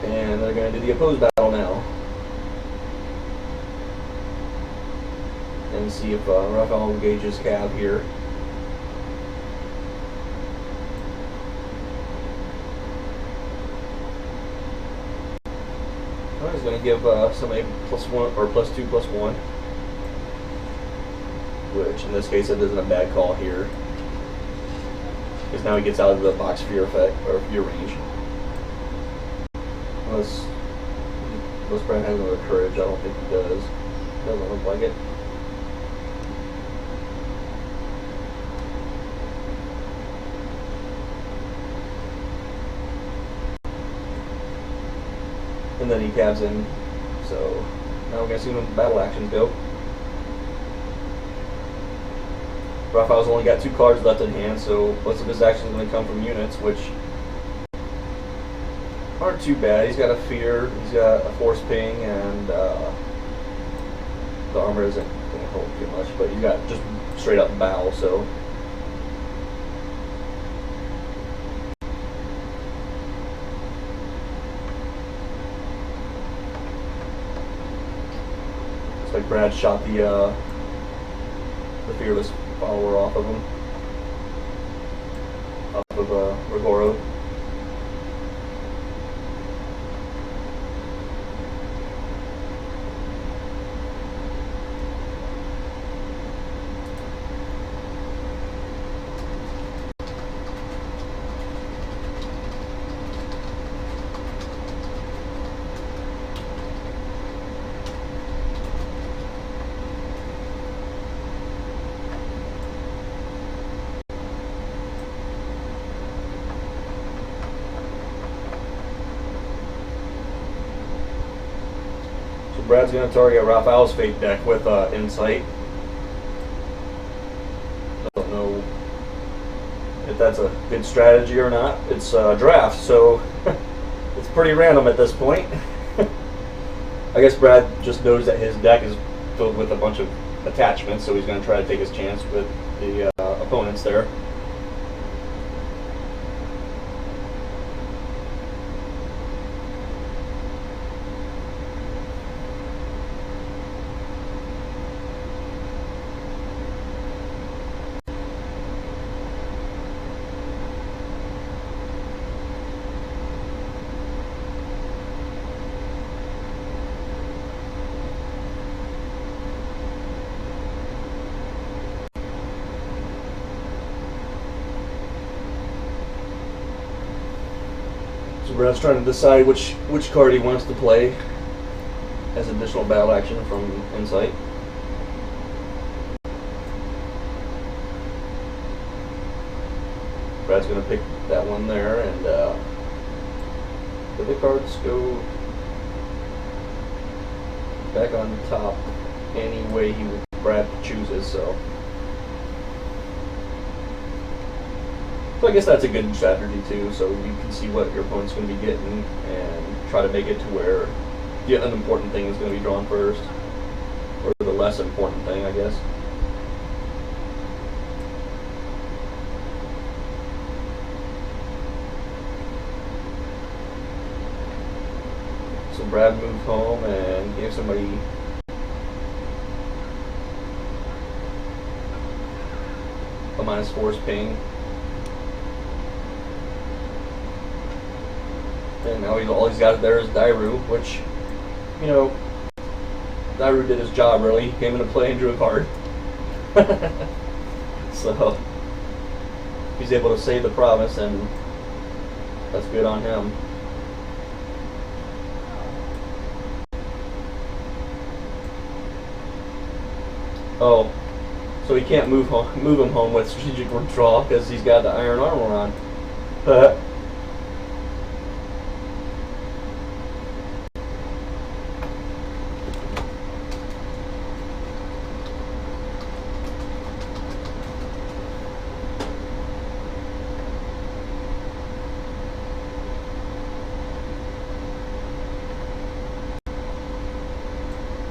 And they're going to do the opposed battle now. And see if Rafal engages Cav here. Well, he's going to give somebody +1 or +2/+1. Which in this case it isn't a bad call here, because now he gets out of the box fear effect or fear range. Unless Brad has another courage, I don't think he does. Doesn't look like it. And then he cabs in. So now we're gonna see when the battle actions go. Rafal's only got 2 cards left in hand, so most of his actions are going to come from units, which aren't too bad. He's got a fear, he's got a force ping, and the armor isn't going to hold too much, but he's got just straight up bow, so. Looks like Brad shot the fearless follower off of him, off of Rigoro. Brad's going to target Rafal's fake deck with Insight. I don't know if that's a good strategy or not. It's a draft, so it's pretty random at this point. I guess Brad just knows that his deck is filled with a bunch of attachments, so he's going to try to take his chance with the opponents there. So Brad's trying to decide which card he wants to play as additional battle action from Insight. Brad's going to pick that one there, and the other cards go back on top any way Brad chooses. So So I guess that's a good strategy too, so you can see what your opponent's going to be getting and try to make it to where the unimportant thing is going to be drawn first, or the less important thing, I guess. So Brad moved home and gave somebody a -4 ping. And now all he's got there is Dairu, which, you know, Dairu did his job really. He came into play and drew a card. So he's able to save the province, and that's good on him. Oh, so he can't move him home with strategic withdrawal because he's got the iron armor on.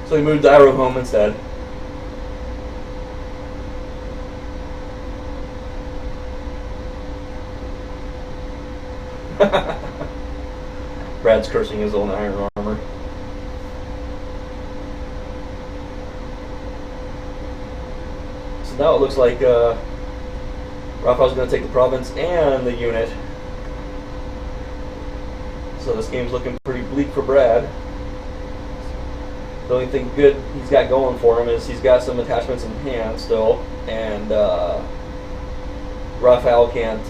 So he moved Dairu home instead. Brad's cursing his own iron armor. So now it looks like Rafal's going to take the province and the unit. So this game's looking pretty bleak for Brad. The only thing good he's got going for him is he's got some attachments in hand still, and Rafal can't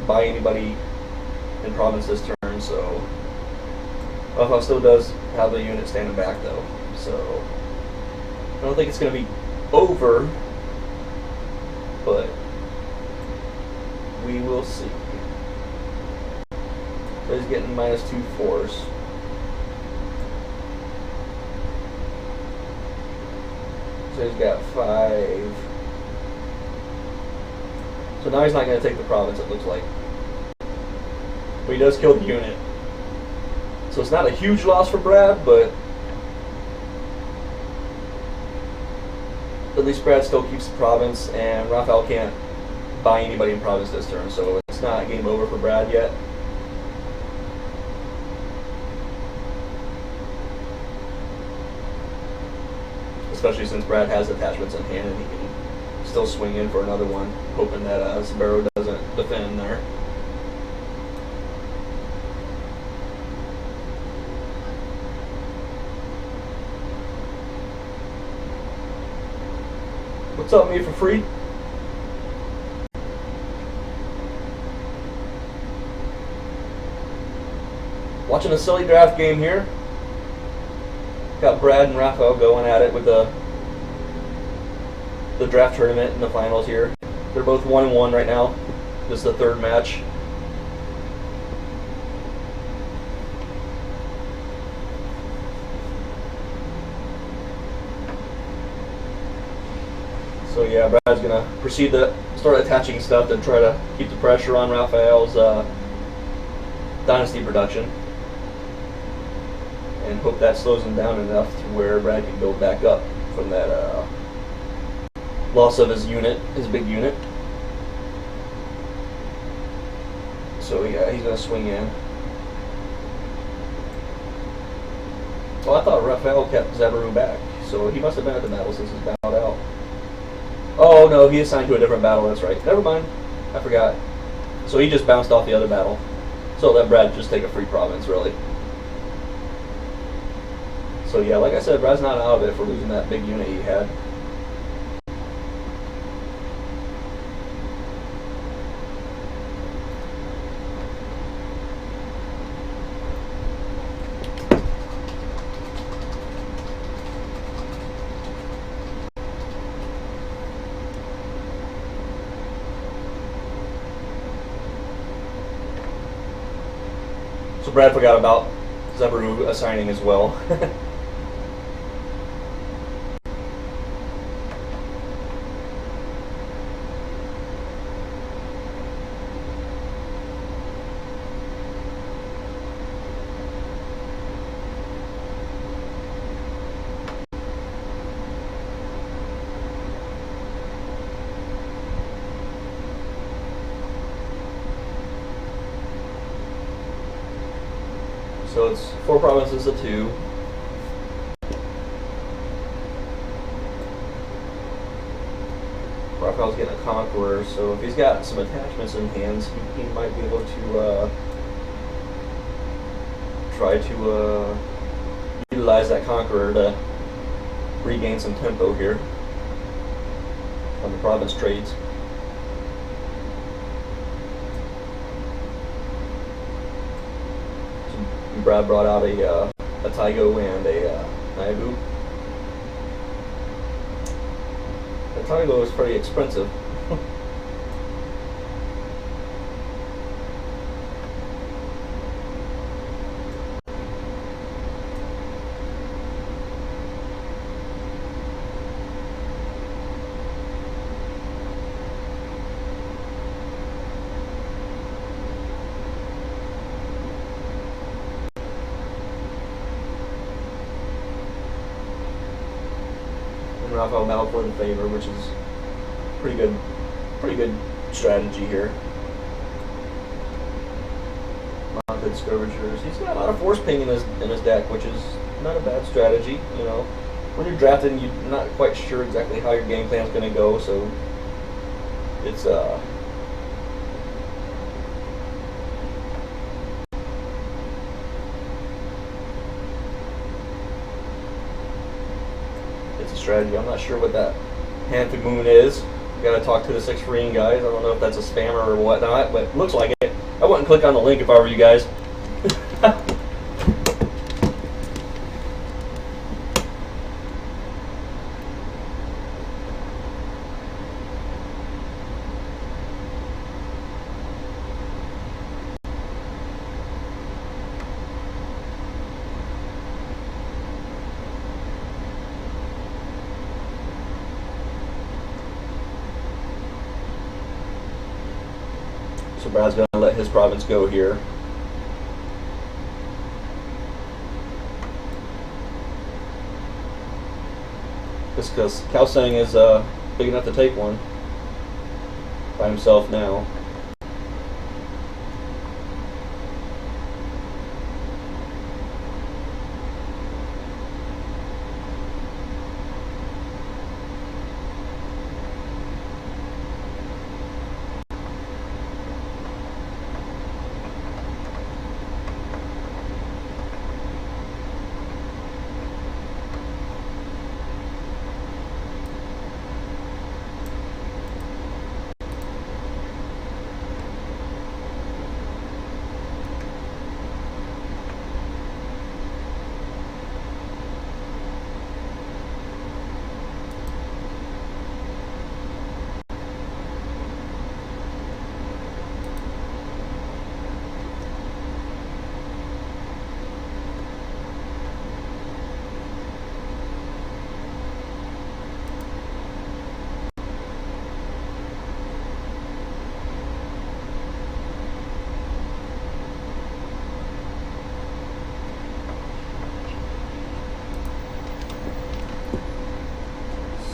buy anybody in province this turn, so Rafal still does have the unit standing back though, so I don't think it's going to be over, but we will see. So he's getting -2 force. So he's got 5. So now he's not going to take the province, it looks like. But he does kill the unit. So it's not a huge loss for Brad, but at least Brad still keeps the province, and Rafal can't buy anybody in province this turn, so it's not game over for Brad yet. Especially since Brad has attachments in hand and he can still swing in for another one, hoping that Sbarrow doesn't defend there. What's up, me for free? Watching a silly draft game here. Got Brad and Rafal going at it with the draft tournament in the finals here. They're both 1-1 right now. This is the third match. So yeah, Brad's gonna proceed to start attaching stuff to try to keep the pressure on Rafal's dynasty production, and hope that slows him down enough to where Brad can build back up from that loss of his unit, his big unit. So yeah, he's gonna swing in. Well, I thought Rafal kept Zabaru back, so he must have been at the battle since he's bowed out. Oh no, he assigned to a different battle, that's right. Never mind, I forgot. So he just bounced off the other battle. So let Brad just take a free province, really. So yeah, like I said, Brad's not out of it for losing that big unit he had. So Brad forgot about Zabaru assigning as well. So it's 4 provinces to 2. Rafal's getting a conqueror, so if he's got some attachments in hands, he might be able to try to utilize that conqueror to regain some tempo here on the province trades. So Brad brought out a Taigo and a Naibu. The Taigo is pretty expensive. Rafal battled for the favor, which is pretty good strategy here. Mounted skirmishers. He's got a lot of force ping in his deck, which is not a bad strategy. You know, when you're drafting, you're not quite sure exactly how your game plan's going to go, so it's strategy. I'm not sure what that Hantha Moon is. We gotta talk to the 6 Marine guys. I don't know if that's a spammer or whatnot, but it looks like it. I wouldn't click on the link if I were you guys. So Brad's going to let his province go here. Just because Kalsang is big enough to take one by himself now.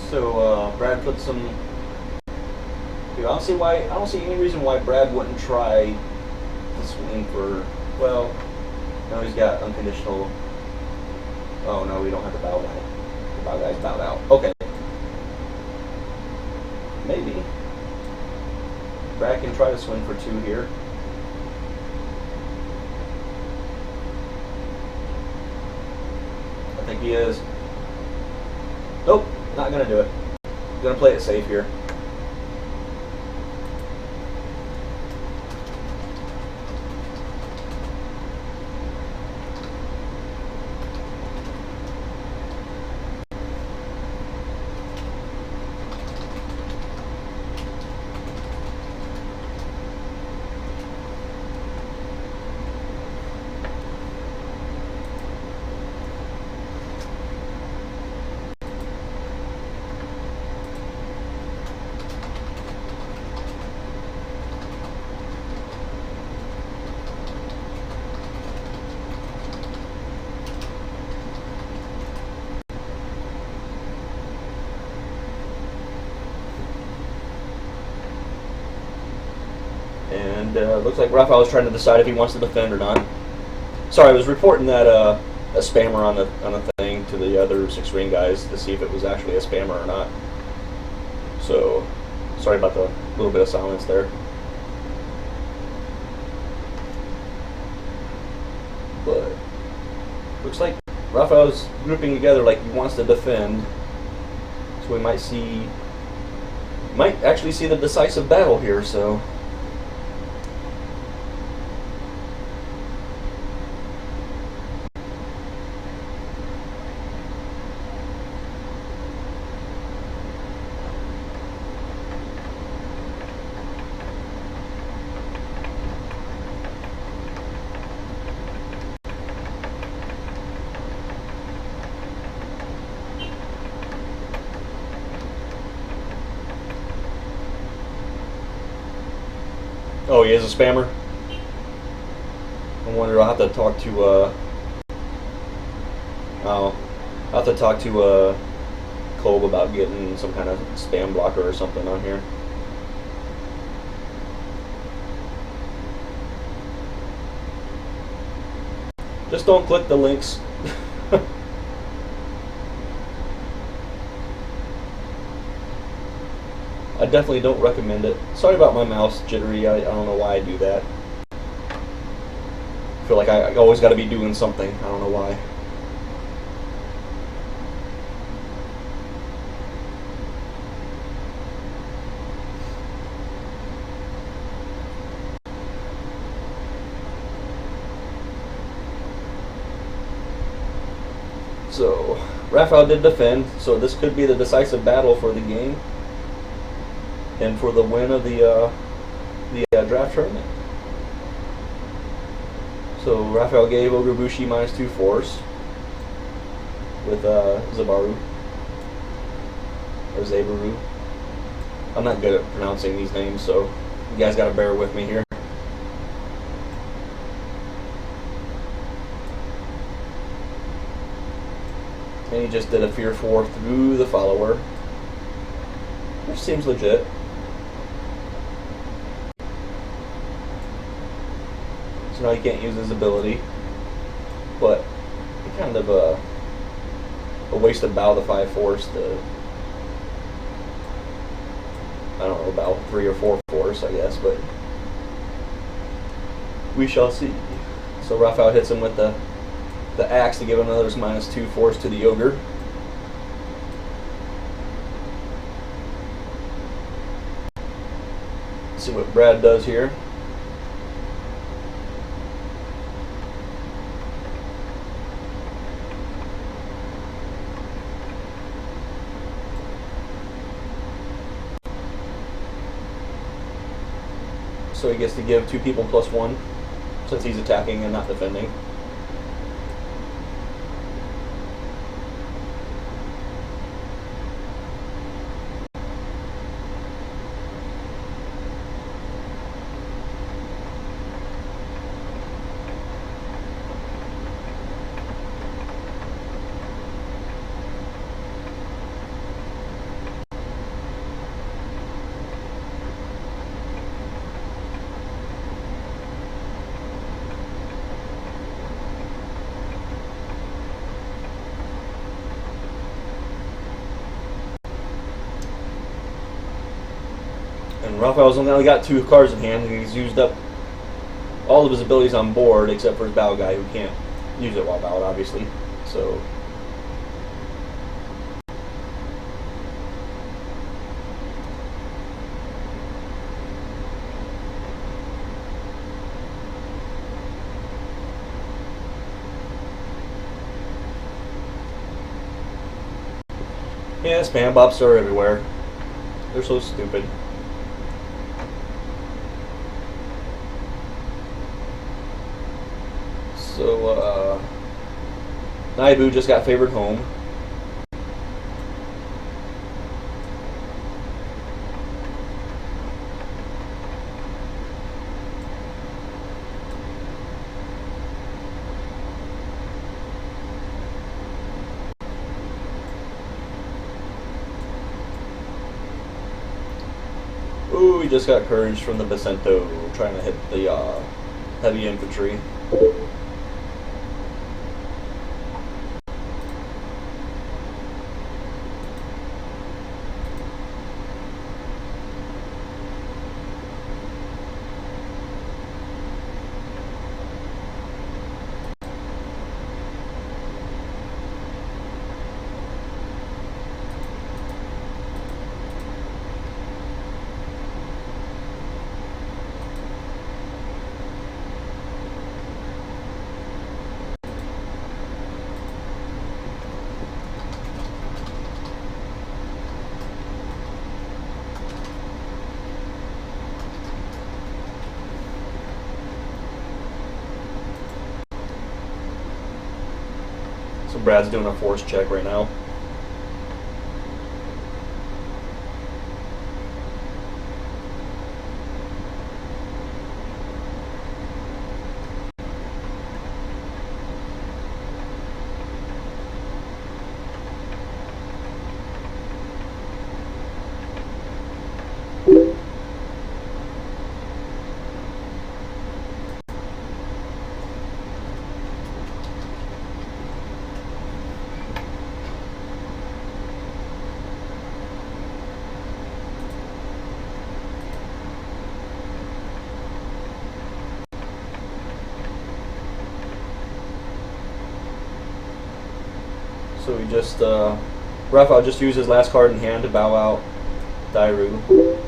So Brad put some. Dude, I don't see any reason why Brad wouldn't try to swing for. Well, no, he's got unconditional. Oh no, we don't have the bow guy. The bow guy's bowed out. Okay. Maybe Brad can try to swing for 2 here. I think he is. Nope. Not gonna do it. Gonna play it safe here. And looks like Rafal is trying to decide if he wants to defend or not. Sorry, I was reporting that a spammer on the thing to the other 6-ring guys to see if it was actually a spammer or not. So, sorry about the little bit of silence there. But looks like Rafal's grouping together like he wants to defend. So we might actually see the decisive battle here. So. Oh, he is a spammer? I wonder, I'll have to talk to, I'll have to talk to, Kogut about getting some kind of spam blocker or something on here. Just don't click the links. I definitely don't recommend it. Sorry about my mouse jittery. I don't know why I do that. I feel like I always got to be doing something. I don't know why. So, Rafal did defend, so this could be the decisive battle for the game and for the win of the draft tournament. So Rafal gave Ogrebushi -2 force with Zabaru or Zabaru. I'm not good at pronouncing these names, so you guys got to bear with me here. And he just did a Fear 4 through the follower, which seems legit. So now he can't use his ability, but it kind of a waste of bow the 5 force to, I don't know, about 3 or 4 force, I guess, but we shall see. So Rafal hits him with the axe to give another -2 force to the ogre. Let's see what Brad does here. So he gets to give 2 people +1 since he's attacking and not defending. And Rafal's only got 2 cards in hand, and he's used up all of his abilities on board except for his bow guy, who can't use it while bowed, obviously. So yeah, spam bops are everywhere. They're so stupid. So, Naibu just got favored home. Ooh, he just got courage from the Becento, trying to hit the heavy infantry. So Brad's doing a force check right now. So he just, Rafal just used his last card in hand to bow out Dairu.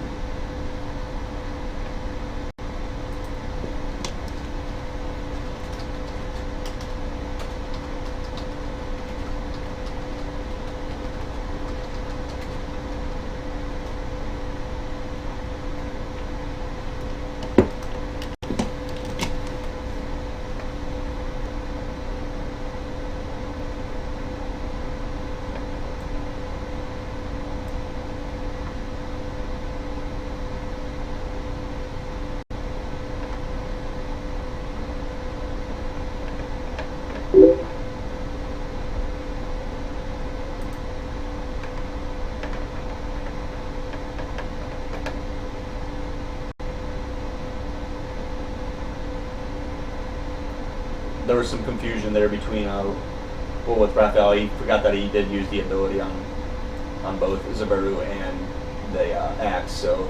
There was some confusion there between, with Rafal. He forgot that he did use the ability on both Zabaru and the axe, so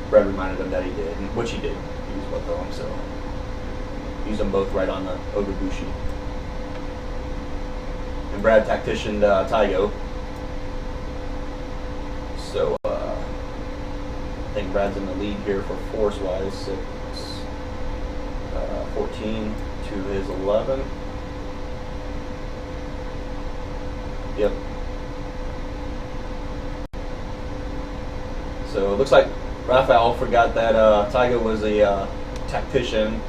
Brad reminded him that he did, which he did use both of them, so used them both right on the Ogabushi. And Brad tacticianed Taigo, so I think Brad's in the lead here for force-wise. 14 to his 11. Yep. So it looks like Rafal forgot that Taiga was a tactician,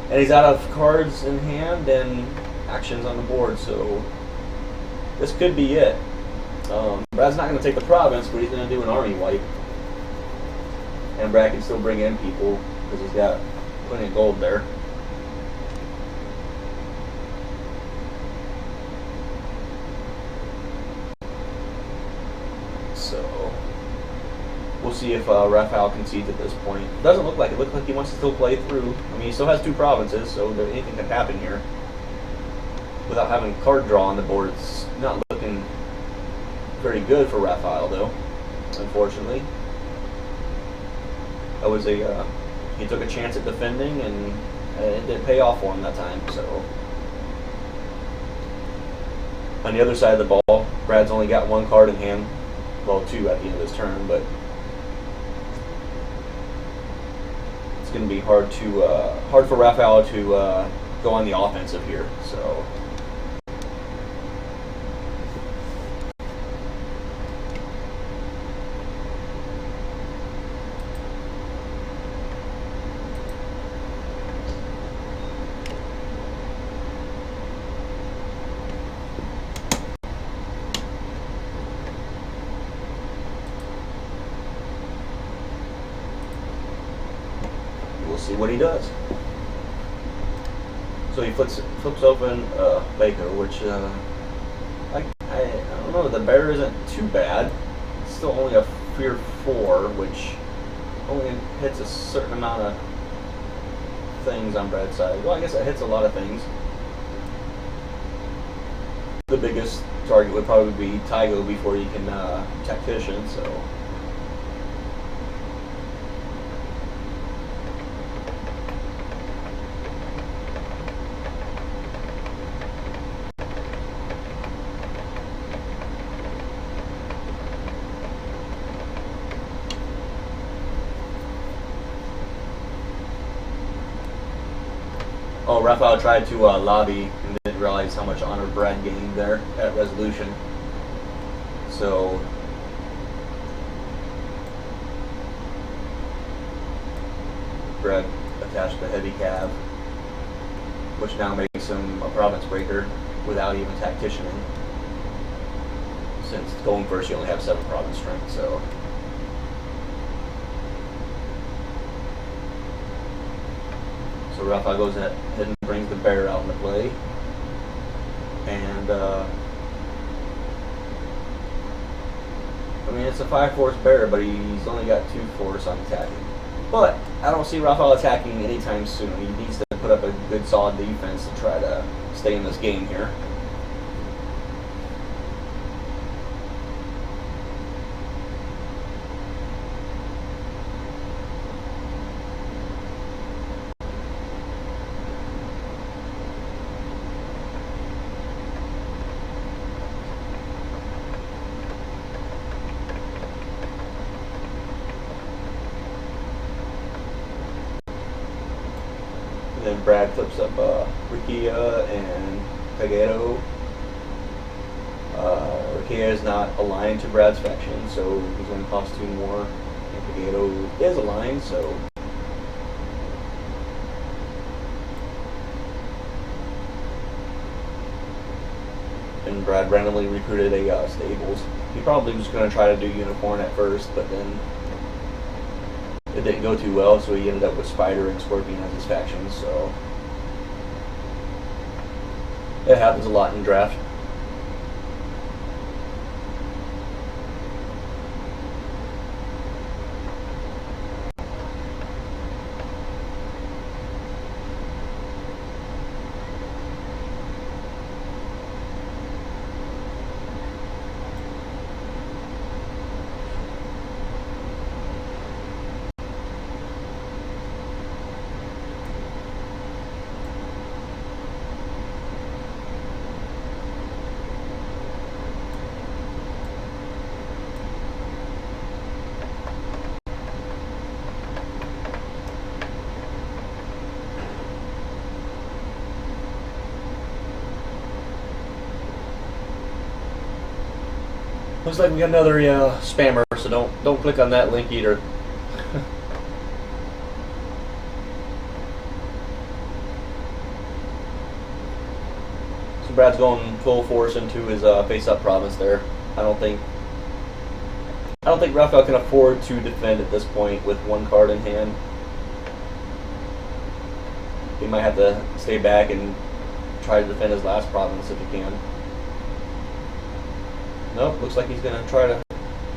and he's out of cards in hand and actions on the board, so this could be it. Brad's not going to take the province, but he's going to do an army wipe. And Brad can still bring in people because he's got plenty of gold there. So we'll see if Rafal concedes at this point. Doesn't look like it. Looks like he wants to still play through. I mean, he still has 2 provinces, so anything can happen here. Without having a card draw on the board, it's not looking very good for Rafal, though, unfortunately. That was he took a chance at defending, and it didn't pay off for him that time. So on the other side of the ball, Brad's only got 1 card in hand. Well, 2 at the end of his turn, but it's going to be hard for Rafal to go on the offensive here. So we'll see what he does. So he flips open Baker, which I don't know. The bear isn't too bad. It's still only a fear 4, which only hits a certain amount of things on Brad's side. Well, I guess it hits a lot of things. The biggest target would probably be Taigo before he can tactician. So. Oh, Rafal tried to lobby and didn't realize how much honor Brad gained there at resolution. So Brad attached the heavy cab. which now makes him a province breaker without even tacticianing. Since going first, you only have 7 province strength, so. So Rafal goes ahead and brings the bear out into play. And, I mean, it's a 5-force bear, but he's only got 2 force on attacking. But I don't see Rafal attacking anytime soon. He needs to put up a good solid defense to try to stay in this game here. Then Brad flips up Rikia and Kogut. Rikia is not aligned to Brad's faction, so he's going to cost 2 more. And Kogut is aligned, so. And Brad randomly recruited a stables. He probably was going to try to do unicorn at first, but then it didn't go too well, so he ended up with Spider and Scorpion as his factions, so it happens a lot in draft. Looks like we got another spammer, so don't click on that link either. So Brad's going full force into his face-up province there. I don't think Rafal can afford to defend at this point with 1 card in hand. He might have to stay back and try to defend his last province if he can. Nope, looks like he's going to try to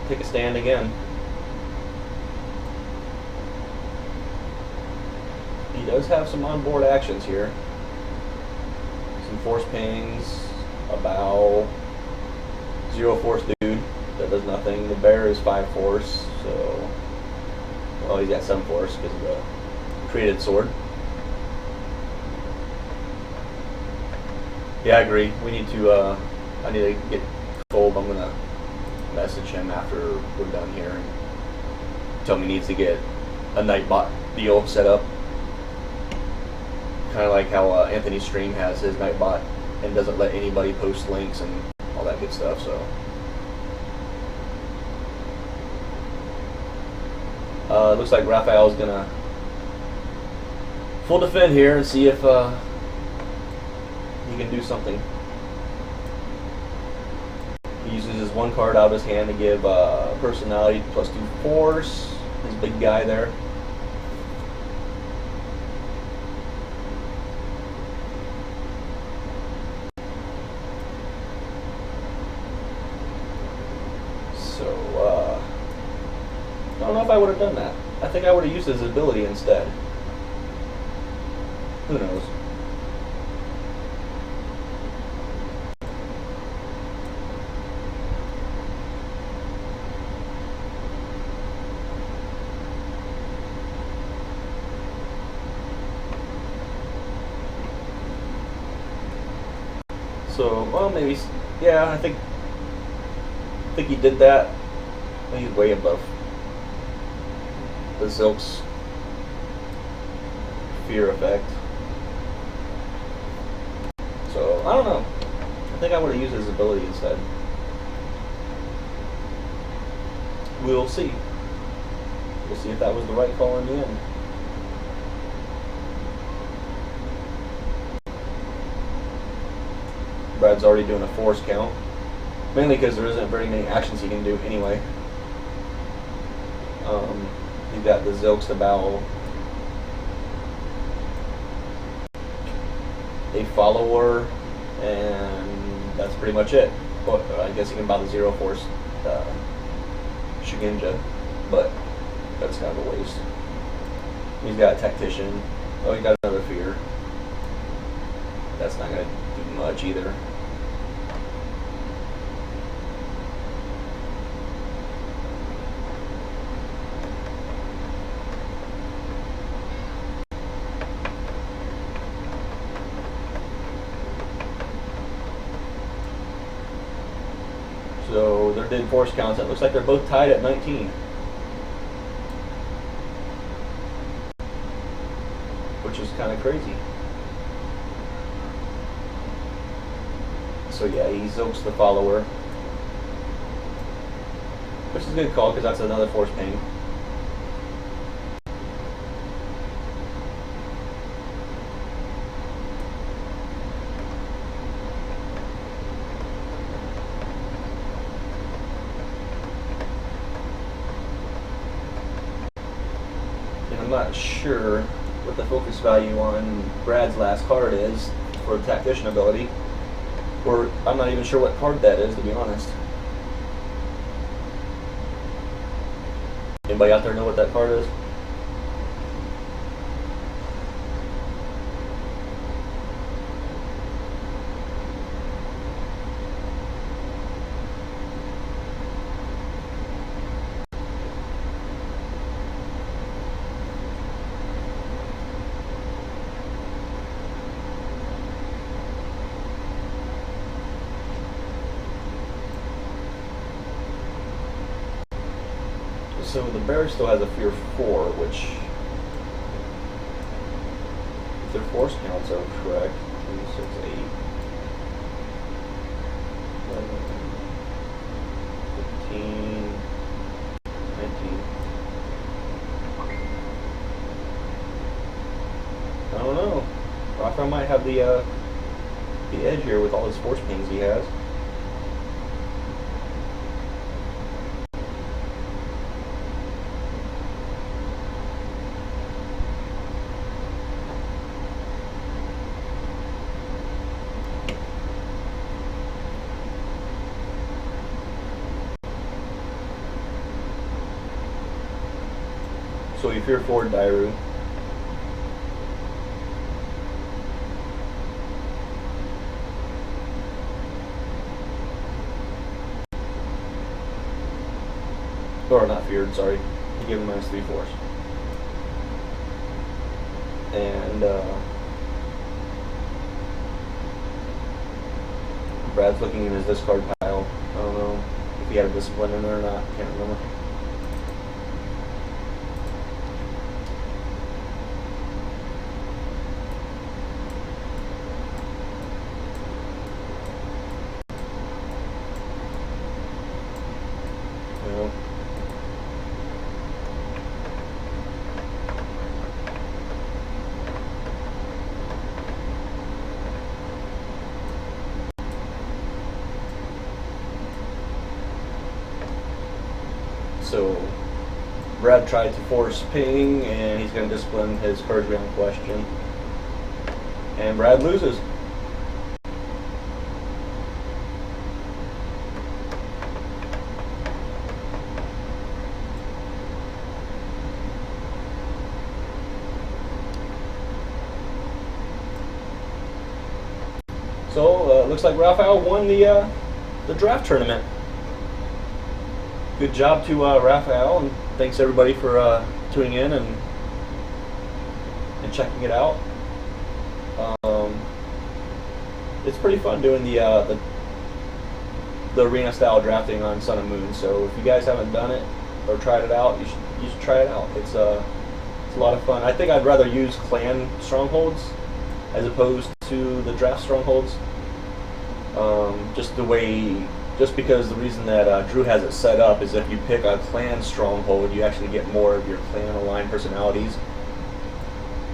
take a stand again. He does have some onboard actions here. Some force pings, a bow, 0 force dude that does nothing. The bear is 5 force, so well, he's got 7 force because of the created sword. Yeah, I agree. We need to. I need to get Fold. I'm gonna message him after we're done here and tell him he needs to get a Nightbot deal set up. Kind of like how Anthony Stream has his Nightbot and doesn't let anybody post links and all that good stuff. So it looks like Rafal is gonna full defend here and see if he can do something. He uses his 1 card out of his hand to give personality +2 force. His big guy there. So, I don't know if I would have done that. I think I would have used his ability instead. Who knows? So, well, maybe, yeah, I think he did that. I think he's way above the Zilk's fear effect. So, I don't know. I think I would have used his ability instead. We'll see. We'll see if that was the right call in the end. Brad's already doing a force count, mainly because there isn't very many actions he can do anyway. He's got the Zilks, the Bowel, a follower, and that's pretty much it. But I guess he can buy the Zero Force Shugenja, but that's kind of a waste. He's got a Tactician. Oh, he got another Fear. That's not going to do much either. So they're did force counts. It looks like they're both tied at 19. Which is kind of crazy. So yeah, he Zilks the follower. Which is a good call because that's another force pain. And I'm not sure what the focus value on Brad's last card is for the Tactician ability. Or I'm not even sure what card that is, to be honest. Anybody out there know what that card is? So the bear still has a Fear 4, which, if their force counts are correct, 3, 6, 8, 11, 15, 19. I don't know. Rafal might have the edge here with all his force pings he has. So you Fear 4 Dairu. Or not feared, sorry. You give him -3 force. And Brad's looking in his discard pile. I don't know if he had a discipline in there or not. Can't remember. So Brad tried to force ping, and he's going to discipline his courage beyond question. And Brad loses. So looks like Rafal won the draft tournament. Good job to Rafal, and thanks everybody for tuning in and checking it out. It's pretty fun doing the arena style drafting on Sun and Moon. So if you guys haven't done it or tried it out, you should try it out. It's a lot of fun. I think I'd rather use clan strongholds as opposed to the draft strongholds. Just because the reason that Drew has it set up is if you pick a clan stronghold, you actually get more of your clan aligned personalities.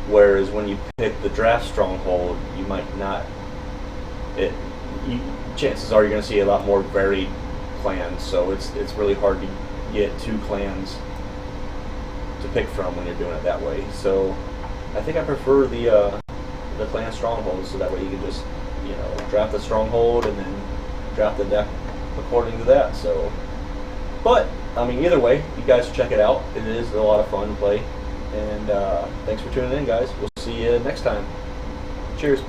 Whereas when you pick the draft stronghold, you might not. chances are you're going to see a lot more varied clans. So it's really hard to get 2 clans to pick from when you're doing it that way. So I think I prefer the clan strongholds, so that way you can just draft the stronghold and then draft the deck according to that. So, but I mean, either way, you guys check it out. It is a lot of fun to play. And thanks for tuning in, guys. We'll see you next time. Cheers.